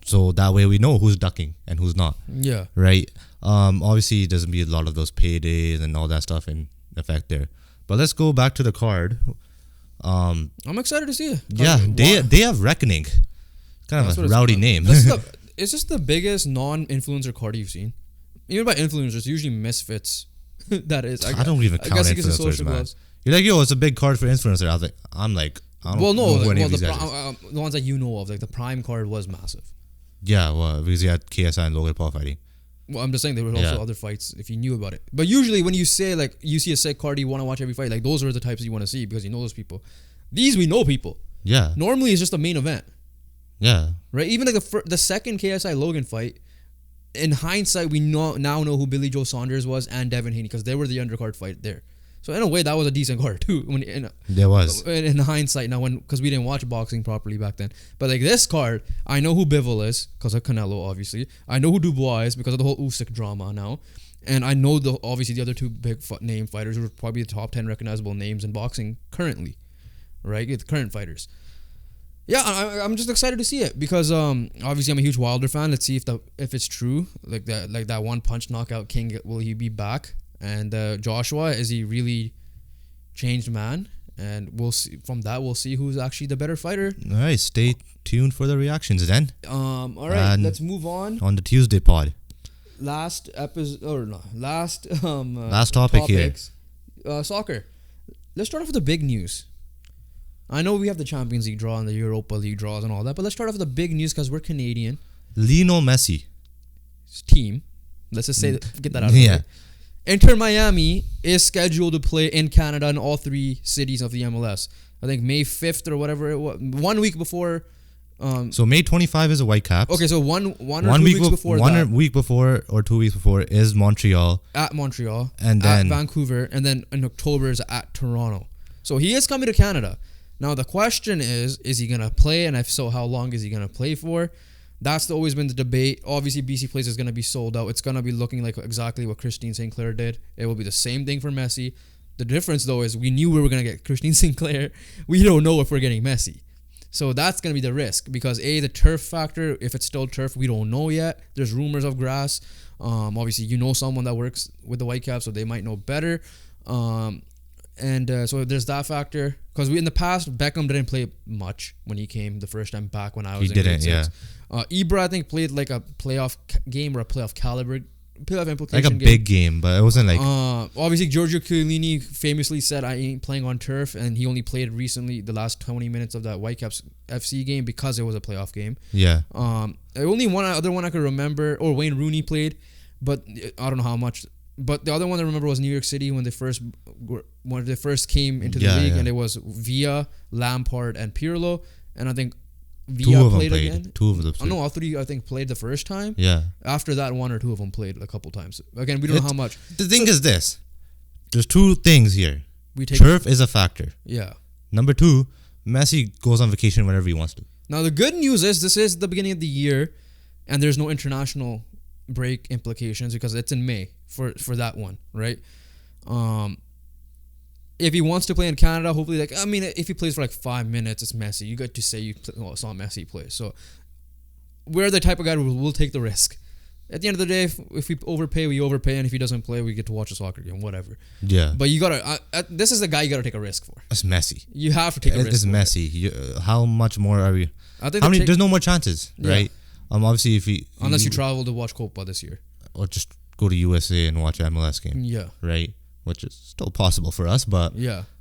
So that way we know who's ducking and who's not. Yeah. Right? Obviously, there's going to be a lot of those paydays and all that stuff in effect there. But let's go back to the card. I'm excited to see it. Yeah, they have Reckoning. Kind of a rowdy name. It's just the biggest non-influencer card you've seen. Even by influencers, usually misfits. That is. I don't even count influencers, man. You're like, yo, it's a big card for influencer. I don't know who any of these guys is. The ones that you know of, like the Prime card was massive. Yeah, well, because you had KSI and Logan Paul fighting. Well, I'm just saying there were also other fights if you knew about it. But usually when you say like you see a sick card, you want to watch every fight. Like those are the types you want to see because you know those people. These we know people. Yeah. Normally it's just a main event. Yeah. Right. Even like the second KSI Logan fight. In hindsight, we now know who Billy Joe Saunders was and Devin Haney because they were the undercard fight there. So in a way, that was a decent card too. There was. In hindsight now, because we didn't watch boxing properly back then. But like this card, I know who Bivol is because of Canelo, obviously. I know who Dubois is because of the whole Usyk drama now, and I know obviously the other two big name fighters who are probably the top 10 recognizable names in boxing currently, right? The current fighters. Yeah, I'm just excited to see it because obviously I'm a huge Wilder fan. Let's see if it's true. Like that one punch knockout king, will he be back? And Joshua, is he really changed man? And we'll see from that. We'll see who's actually the better fighter. All right, stay tuned for the reactions then. All right, let's move on the Tuesday pod. Last episode or no? Last topic topics, here. Soccer. Let's start off with the big news. I know we have the Champions League draw and the Europa League draws and all that, but let's start off with the big news because we're Canadian. Lionel Messi team. Let's just say get that out of the way. Inter Miami is scheduled to play in Canada in all 3 cities of the MLS. I think May 5th or whatever it was. 1 week before. So May 25 is a Whitecaps. Okay, so one or 2 weeks before that. 1 week before or 2 weeks before is Montreal. At Montreal. And then at Vancouver. And then in October is at Toronto. So he is coming to Canada. Now the question is he going to play? And if so, how long is he going to play for? That's always been the debate. Obviously, BC Place is going to be sold out. It's going to be looking like exactly what Christine St. Clair did. It will be the same thing for Messi. The difference, though, is we knew we were going to get Christine St. Clair. We don't know if we're getting Messi. So that's going to be the risk because, A, the turf factor, if it's still turf, we don't know yet. There's rumors of grass. Obviously, you know someone that works with the Whitecaps, so they might know better. So there's that factor. Because in the past, Beckham didn't play much when he came the first time back when I was in grade 6. Ibra, I think, played like a playoff game or a playoff caliber, playoff implication like a big game, but it wasn't like... obviously, Giorgio Chiellini famously said, I ain't playing on turf, and he only played recently the last 20 minutes of that Whitecaps FC game because it was a playoff game. Yeah. Only one other one I could remember, or Wayne Rooney played, but I don't know how much. But the other one I remember was New York City when they first came into the league, and it was Villa, Lampard, and Pirlo, and I think Villa played again. Two of them played. No, all three I think played the first time. Yeah. After that, one or two of them played a couple times. Again, we don't know how much. The thing is this: there's two things here. Turf is a factor. Yeah. Number two, Messi goes on vacation whenever he wants to. Now the good news is this is the beginning of the year, and there's no international break implications because it's in May for that one, right? If he wants to play in Canada, hopefully, if he plays for 5 minutes, it's Messi. You get to say you saw Messi play. So we're the type of guy who will take the risk. At the end of the day, if we overpay, we overpay, and if he doesn't play, we get to watch a soccer game, whatever. Yeah. But you gotta. This is the guy you gotta take a risk for. It's Messi. You have to take a risk. It's Messi. How much more are we? I think there's no more chances, right? Obviously, unless you travel to watch Copa this year, or just go to USA and watch an MLS game. Yeah. Right. Which is still possible for us, but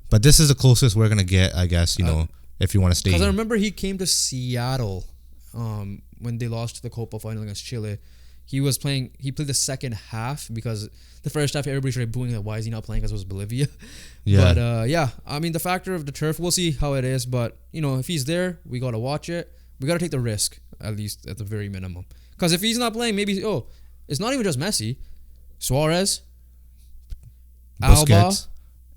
But this is the closest we're gonna get, I guess. If you want to stay. Because I remember he came to Seattle, when they lost the Copa final against Chile. He played the second half because the first half everybody started booing that why is he not playing because it was Bolivia. Yeah. But the factor of the turf, we'll see how it is. But if he's there, we gotta watch it. We gotta take the risk at least at the very minimum. Because if he's not playing, maybe it's not even just Messi, Suarez, Alba,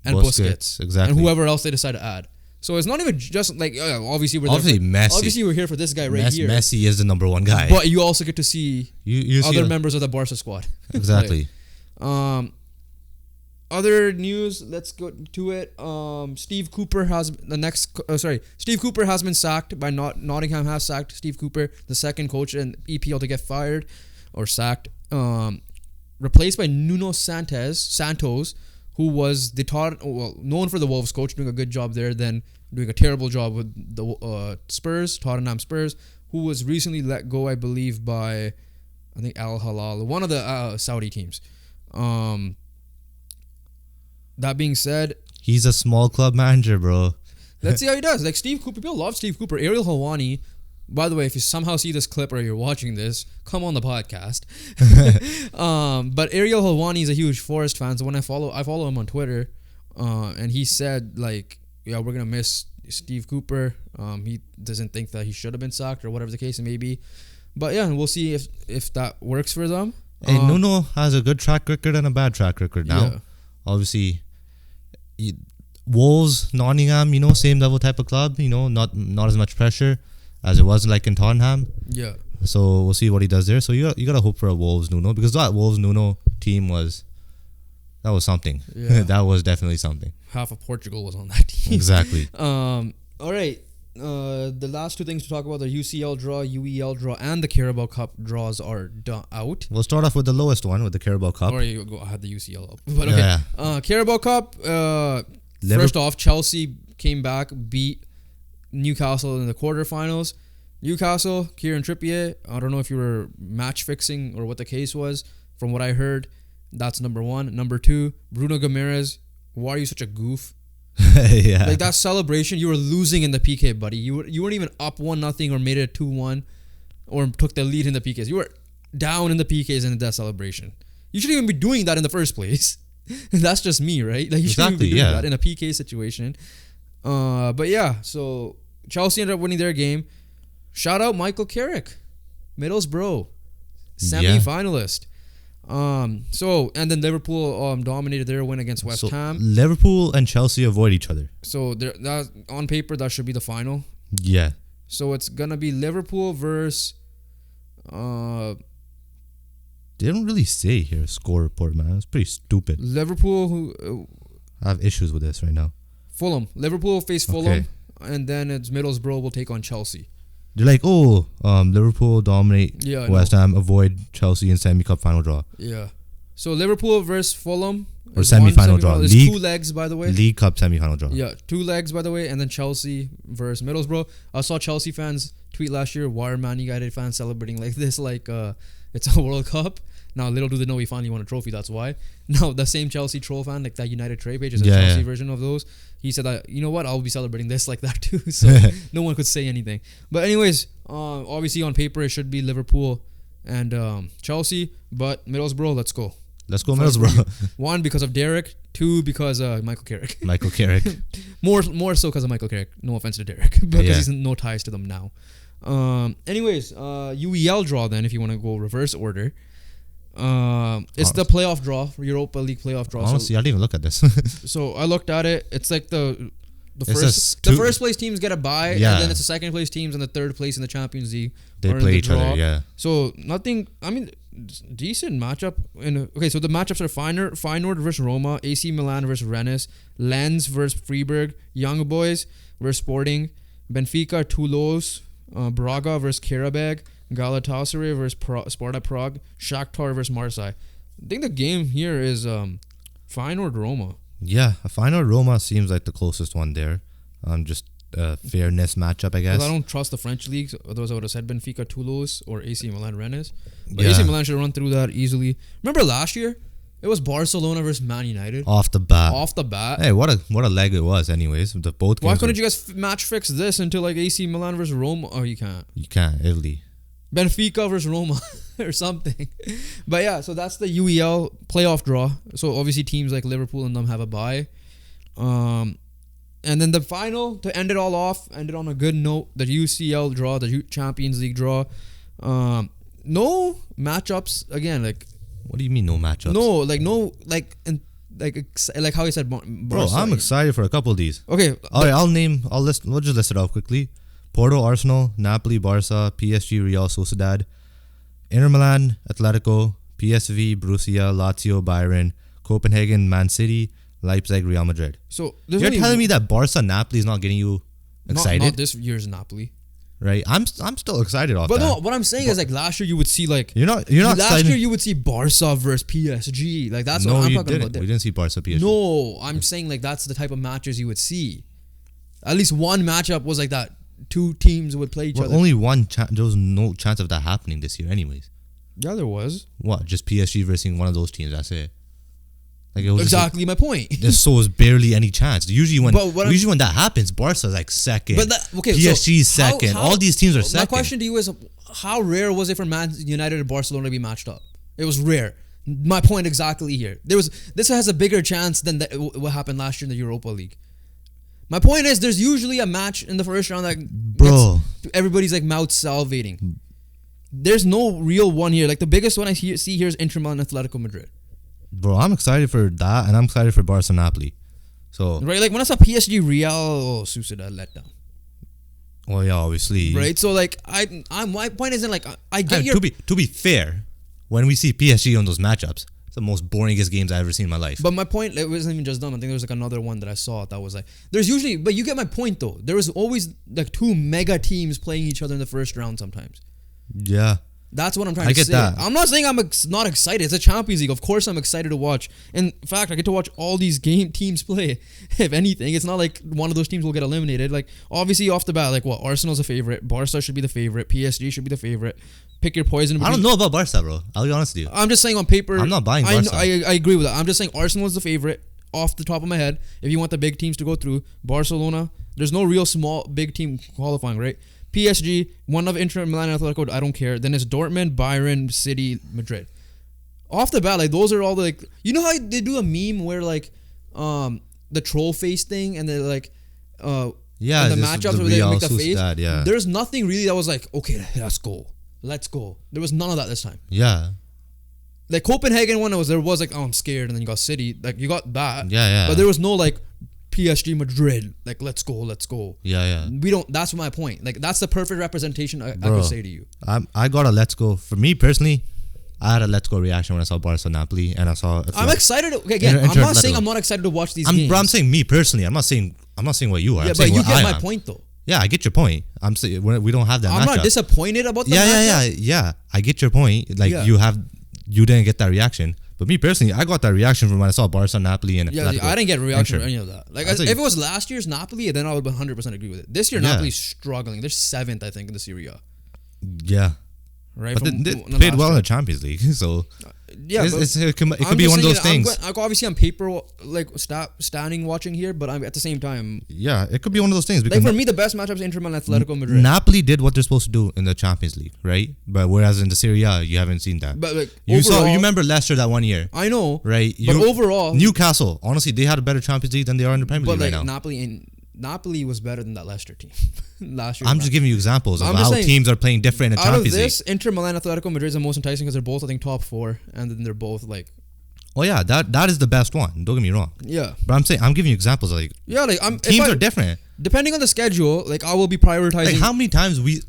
and Busquets, exactly, and whoever else they decide to add. So it's not even just obviously Messi. Obviously we're here for this guy here. Messi is the number one guy, but you also get to see other members of the Barca squad. Exactly. Other news. Let's go to it. Steve Cooper has been sacked by Nottingham. Has sacked Steve Cooper, the second coach in EPL to get fired or sacked. Replaced by Nuno Santos, who was known for the Wolves coach, doing a good job there, then doing a terrible job with the Tottenham Spurs, who was recently let go, I believe, by I think Al Hilal, one of the Saudi teams. That being said, he's a small club manager, bro. Let's see how he does. Steve Cooper, people love Steve Cooper. Ariel Helwani, by the way, if you somehow see this clip or you're watching this, come on the podcast. But Ariel Helwani is a huge Forest fan, so when I follow him on Twitter, and he said we're gonna miss Steve Cooper. He doesn't think that he should have been sacked or whatever the case may be. But yeah, we'll see if that works for them. Hey, Nuno has a good track record and a bad track record now. Yeah. Obviously, Wolves, Nottingham, same level type of club. Not as much pressure as it was in Tottenham. Yeah. So we'll see what he does there. So you gotta hope for a Wolves Nuno, because that Wolves Nuno team was something. Yeah. That was definitely something. Half of Portugal was on that team. Exactly. All right. The last two things to talk about: the UCL draw, UEL draw, and the Carabao Cup draws are out. We'll start off with the lowest one, with the Carabao Cup. Or you go ahead the UCL up. But okay. Yeah. Carabao Cup. First off, Chelsea came back, beat Newcastle in the quarterfinals. Newcastle, Kieran Trippier. I don't know if you were match fixing or what the case was. From what I heard, that's number one. Number two, Bruno Guimaraes. Why are you such a goof? Yeah. That celebration, you were losing in the PK, buddy. You weren't even up 1-0 or made it 2-1 or took the lead in the PKs. You were down in the PKs in that celebration. You shouldn't even be doing that in the first place. That's just me, right? You shouldn't be doing that in a PK situation. But yeah, so Chelsea ended up winning their game. Shout out Michael Carrick, Middlesbrough, semi-finalist. So and then Liverpool dominated their win against West So Ham. Liverpool and Chelsea avoid each other. So that on paper that should be the final. Yeah. So it's gonna be Liverpool versus They don't really say here score report, man. It's pretty stupid. Liverpool who I have issues with this right now. Fulham. Liverpool face Fulham, Okay. and then it's Middlesbrough will take on Chelsea. They're like, Liverpool dominate Yeah, I West Ham, avoid Chelsea in semi-cup final draw. Yeah. So Liverpool versus Fulham. Or is semi-final one draw. There's League- 2 legs, by the way. League Cup semi-final draw. Yeah, 2 legs, by the way. And then Chelsea versus Middlesbrough. I saw Chelsea fans tweet last year, why are Man United fans celebrating like this, like it's a World Cup? Now, little do they know we finally won a trophy, that's why. Now, the same Chelsea troll fan, like that United trade page is a Yeah, Chelsea yeah. version of those. He said that, you know what, I'll be celebrating this like that too. So, no one could say anything. But anyways, obviously on paper, it should be Liverpool and Chelsea. But Middlesbrough, let's go. Let's go Middlesbrough. 1, because of Derek. 2, because Michael Carrick. Michael Carrick. More so because of Michael Carrick. No offense to Derek, because Yeah. he's no ties to them now. Anyways, UEL draw then, if you want to go reverse order. It's the playoff draw, Europa League playoff draw. Honestly, I didn't even look at this. So I looked at it. It's like the It's first just two- first place teams get a bye, Yeah. and then it's the second place teams and the third place in the Champions League. They are in play the each draw. other, yeah. So nothing. I mean, decent matchup. Okay, so the matchups are Feyenoord versus Roma, AC Milan versus Rennes, Lens versus Freiburg, Young Boys versus Sporting, Benfica Toulouse, Braga versus Karabag, Galatasaray versus Sparta Prague, Shakhtar versus Marseille. I think the game here is Feyenoord Roma. Yeah, a final Roma seems like the closest one there. Just a fairness matchup, I guess. Because I don't trust the French leagues. Otherwise, I would have said Benfica Toulouse or AC Milan Rennes. But Yeah. AC Milan should run through that easily. Remember last year? It was Barcelona versus Man United. Off the bat. Off the bat. Hey, what a leg it was, anyways. The both Why games couldn't were- you guys match fix this into like AC Milan versus Roma? Oh, you can't. You can't, Italy. Benfica versus Roma or something. But yeah, so that's the UEL playoff draw. So obviously teams like Liverpool and them have a bye. And then the final, to end it all off, ended on a good note, the UCL draw, the Champions League draw. No matchups, again, like... What do you mean no matchups? No, like how you said, Bro, Barca. I'm excited for a couple of these. Okay. Alright, we'll just list it off quickly. Porto, Arsenal, Napoli, Barca, PSG, Real Sociedad, Inter Milan, Atletico, PSV, Borussia, Lazio, Bayern, Copenhagen, Man City, Leipzig, Real Madrid. So there's You're only telling me that Barca, Napoli is not getting you excited? Not this year's Napoli. Right? I'm still excited off But that. no, what I'm saying is like last year you would see like... You're not last excited. year you would see Barca versus PSG. Like that's No, what I'm you talking didn't. about. We didn't see Barca, PSG. No, I'm saying like that's the type of matches you would see. At least one matchup was like that. 2 teams would play each Well, other. only one there was no chance of that happening this year anyways. Yeah, there was. What? Just PSG versus one of those teams, that's it. Like it was Exactly my point. Just, so it was barely any chance. Usually when But when that happens, Barca's like second. But that, okay, PSG's so how- second. how- All these teams are My second. question to you is, how rare was it for Man United and Barcelona to be matched up? It was rare. My point exactly here. This has a bigger chance than what happened last year in the Europa League. My point is, there's usually a match in the first round that Bro. gets everybody's like mouth salivating. There's no real one here. Like the biggest one I see here is Inter Milan Atletico Madrid. Bro, I'm excited for that, and I'm excited for Barca Napoli. So, Right, like when I saw PSG Real Sociedad let down. well, yeah, obviously. Right, so like I'm my point isn't like I get And your to be fair, when we see PSG on those matchups, it's the most boringest games I've ever seen in my life. But my point, it wasn't even just them. I think there was like another one that I saw that was like, there's usually, but you get my point though. There was always like 2 mega teams playing each other in the first round sometimes. Yeah. That's what I'm trying I to get say. that. I'm not saying I'm not excited. It's a Champions League. Of course I'm excited to watch. In fact, I get to watch all these teams play. If anything, it's not like one of those teams will get eliminated. Like, obviously off the bat, like what, Arsenal's a favorite. Barca should be the favorite. PSG should be the favorite. Pick your poison. I don't know about Barca, bro. I'll be honest with you. I'm just saying on paper. I'm not buying I Barca. I agree with that. I'm just saying Arsenal is the favorite off the top of my head. If you want the big teams to go through, Barcelona, there's no real small big team qualifying, right? PSG, one of Inter Milan and Atletico, I don't care. Then it's Dortmund, Bayern, City, Madrid. Off the bat, like those are all the like, you know how they do a meme where like the troll face thing and they're like Yeah, and the this is matchups the where they Real make the face. Sociedad, yeah. There's nothing really that was like, okay, let's go. There was none of that this time. Yeah. Like Copenhagen one there was like, oh, I'm scared, and then you got City. Like you got that. Yeah. But there was no like PSG Madrid. Like let's go. Yeah. We don't. That's my point. Like that's the perfect representation I could say to you. I got a let's go. For me personally, I had a let's go reaction when I saw Barca Napoli, and I saw. I'm excited. Okay, again, I'm not saying I'm not excited to watch these games. But I'm saying me personally. I'm not saying what you are. Yeah, I'm but saying you what get I my am. point though. Yeah, I get your point. I'm saying we don't have that. I'm matchup. not disappointed about the matchup. Yeah. I get your point. Like you didn't get that reaction. But me personally, I got that reaction from when I saw Barca, Napoli, and yeah, I didn't get a reaction from any of that. Like, if like, it was last year's Napoli, then I would 100% agree with it. This year, Napoli's struggling. They're 7th, I think, in the Serie A. Yeah. Right? But they played well in the Champions League, so yeah, it could be one of those things. Obviously, I'm paper like standing watching here, but I'm at the same time. Yeah, it could be one of those things. Like for me, the best matchup is Inter Milan, Atletico Madrid. Napoli did what they're supposed to do in the Champions League, right? But whereas in the Serie A, you haven't seen that. But like you overall, you remember Leicester that one year? I know, right? But overall, Newcastle, honestly, they had a better Champions League than they are in the Premier League right now. Napoli was better than that Leicester team last year. I'm just giving you examples of how teams are playing different in the Champions League. Out of this, Inter Milan, Atletico Madrid is the most enticing because they're both, I think, top 4, and then they're both like. Oh yeah, that is the best one. Don't get me wrong. Yeah, but I'm giving you examples of like. Yeah, like teams are different. Depending on the schedule, like I will be prioritizing. Like how many times we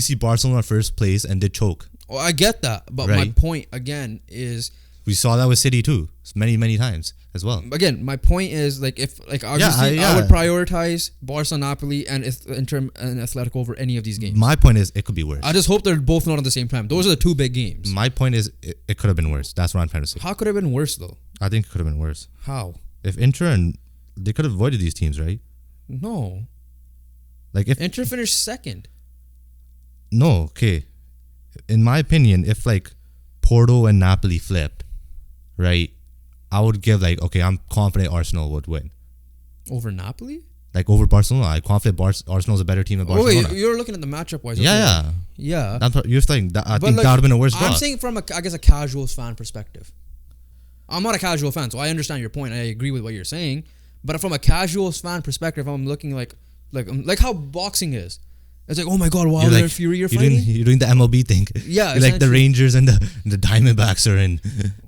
see Barcelona first place and they choke. Oh, I get that, but my point again is. We saw that with City too, many times as well. Again, my point is like if like obviously I would prioritize Barca, Napoli, and Inter and Atletico over any of these games. My point is it could be worse. I just hope they're both not at the same time. Those are the 2 big games. My point is it could have been worse. That's what I'm trying to say. How could it have been worse though? I think it could have been worse. How? If Inter and they could have avoided these teams, right? No. Like if Inter finished 2nd. No, okay. In my opinion, if like Porto and Napoli flipped. Right, I would give like okay. I'm confident Arsenal would win over Napoli. Like over Barcelona, I'm confident Arsenal's a better team than Barcelona. Oh wait, you're looking at the matchup wise. Yeah. That's what you're saying. I think like, that would have been a worse draw. I'm saying from a casual fan perspective. I'm not a casual fan, so I understand your point. I agree with what you're saying, but from a casual fan perspective, I'm looking like how boxing is. It's like, oh my god, Wilder and Fury are fighting. You're doing the MLB thing. Yeah, you're like the Rangers and the Diamondbacks are in.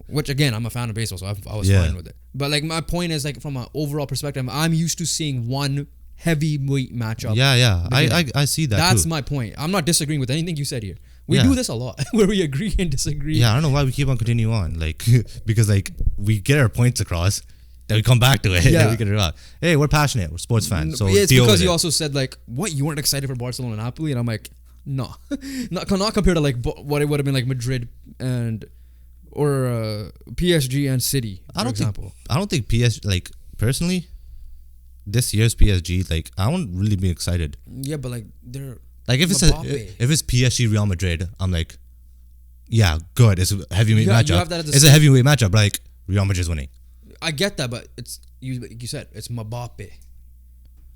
Which again, I'm a fan of baseball, so I was fine with it. But like my point is like from an overall perspective, I'm used to seeing one heavyweight matchup. Yeah. I see that. That's my point. I'm not disagreeing with anything you said here. We do this a lot where we agree and disagree. Yeah, I don't know why we keep on continuing on. Like because like we get our points across. Then we come back to it. Yeah. We get it out. Hey, we're passionate. We're sports fans. So it's because you also said like, what, you weren't excited for Barcelona and Napoli, and I'm like, no, not compared to like what it would have been like Madrid and or PSG and City. I don't think PSG like personally. This year's PSG, like I won't really be excited. Yeah, but like they're like if it's PSG Real Madrid, I'm like, yeah, good. It's a heavyweight matchup. It's a heavyweight matchup. Like Real Madrid's winning. I get that, but it's you said it's Mbappe.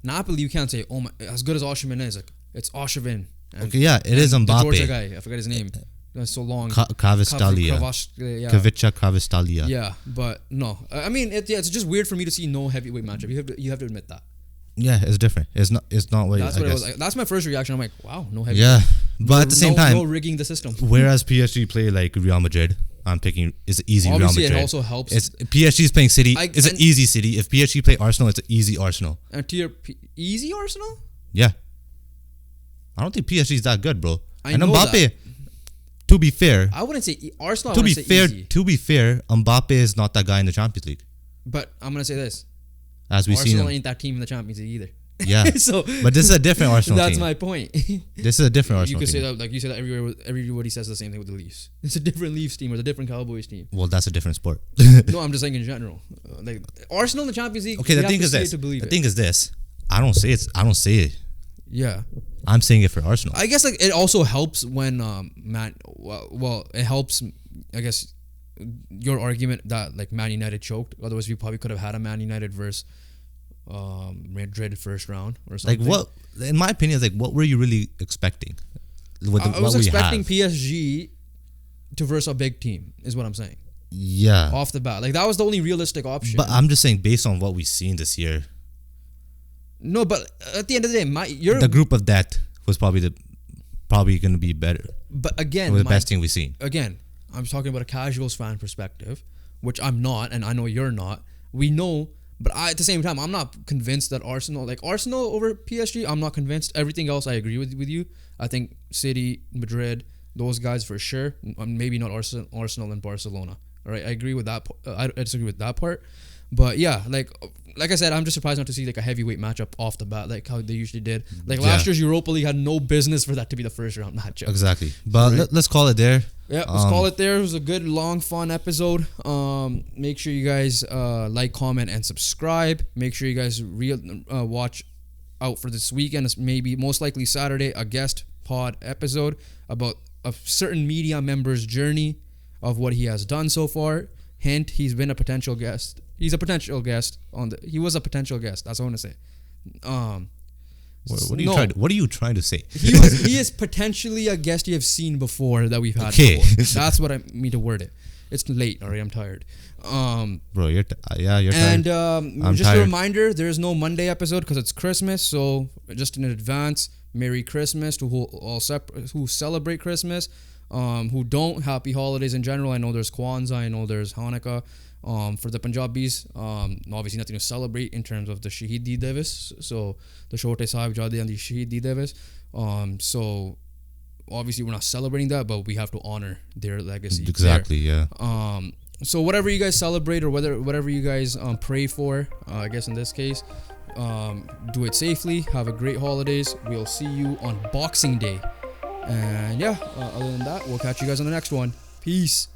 Napoli, you can't say as good as Osimhen is. Like it's Osimhen. Okay, yeah, it is Mbappe. The Georgia guy, I forgot his name. It's so long. Kvaratskhelia. Kvaratskhelia Kvaratskhelia. Yeah, but no. I mean, it's just weird for me to see no heavyweight matchup. You have to admit that. Yeah, it's different. It's not what that's what it was like. That's my first reaction. I'm like, wow, no heavyweight. Yeah, but at the same time, no rigging the system. Whereas PSG play like Real Madrid, I'm picking it's easy. Obviously, Real Madrid. It also helps. It's PSG's playing City. It's an easy City. If PSG play Arsenal, it's an easy Arsenal. And to your easy Arsenal? Yeah. I don't think PSG is that good, bro. And Mbappe. That. To be fair, I wouldn't say Arsenal. To be fair, Mbappe is not that guy in the Champions League. But I'm gonna say this: as we've seen, Arsenal ain't that team in the Champions League either. Yeah. But this is a different Arsenal That's team. my point. This is a different Arsenal team. You could say that, like you said that everywhere. Everybody says the same thing with the Leafs. It's a different Leafs team or a different Cowboys team. Well, that's a different sport. No, I'm just saying in general. Like Arsenal in the Champions League. Okay, the thing is this. I don't say it. Yeah. I'm saying it for Arsenal. I guess like it also helps when it helps. I guess your argument that like Man United choked. Otherwise, we probably could have had a Man United versus Madrid first round or something. Like what? In my opinion, like what were you really expecting? I was expecting PSG to verse a big team. Is what I'm saying. Yeah. Off the bat, like that was the only realistic option. But I'm just saying, based on what we've seen this year. No, but at the end of the day, the group of that was probably going to be better. But again, the best thing we've seen. Again, I'm talking about a casuals fan perspective, which I'm not, and I know you're not. We know, but at the same time, I'm not convinced that Arsenal over PSG. I'm not convinced. Everything else, I agree with you. I think City, Madrid, those guys for sure. Maybe not Arsenal and Barcelona. All right, I agree with that. I disagree with that part. But yeah, like I said, I'm just surprised not to see like a heavyweight matchup off the bat, like how they usually did. Like last year's Europa League had no business for that to be the first round matchup. Exactly. But let's call it there. Yeah, let's call it there. It was a good, long, fun episode. Make sure you guys like, comment, and subscribe. Make sure you guys watch out for this weekend. It's maybe most likely Saturday, a guest pod episode about a certain media member's journey of what he has done so far. Hint: he's been a potential guest. He was a potential guest. That's what I want to say. What are you trying to say? He is potentially a guest you have seen before that we've had before. That's what I mean to word it. It's late, alright. I'm tired. Bro, you're tired. And just tired. a reminder, there is no Monday episode because it's Christmas. So just in advance, Merry Christmas to who celebrate Christmas. Who don't, happy holidays in general. I know there's Kwanzaa, I know there's Hanukkah. For the Punjabis, obviously nothing to celebrate in terms of the Shahidi Diwas. So the Chote Sahib Jade and the Shahidi Diwas. So obviously we're not celebrating that, but we have to honor their legacy. Exactly, there. yeah. So whatever you guys celebrate or whatever you guys pray for, I guess in this case, do it safely. Have a great holidays. We'll see you on Boxing Day. And yeah, other than that, we'll catch you guys on the next one. Peace.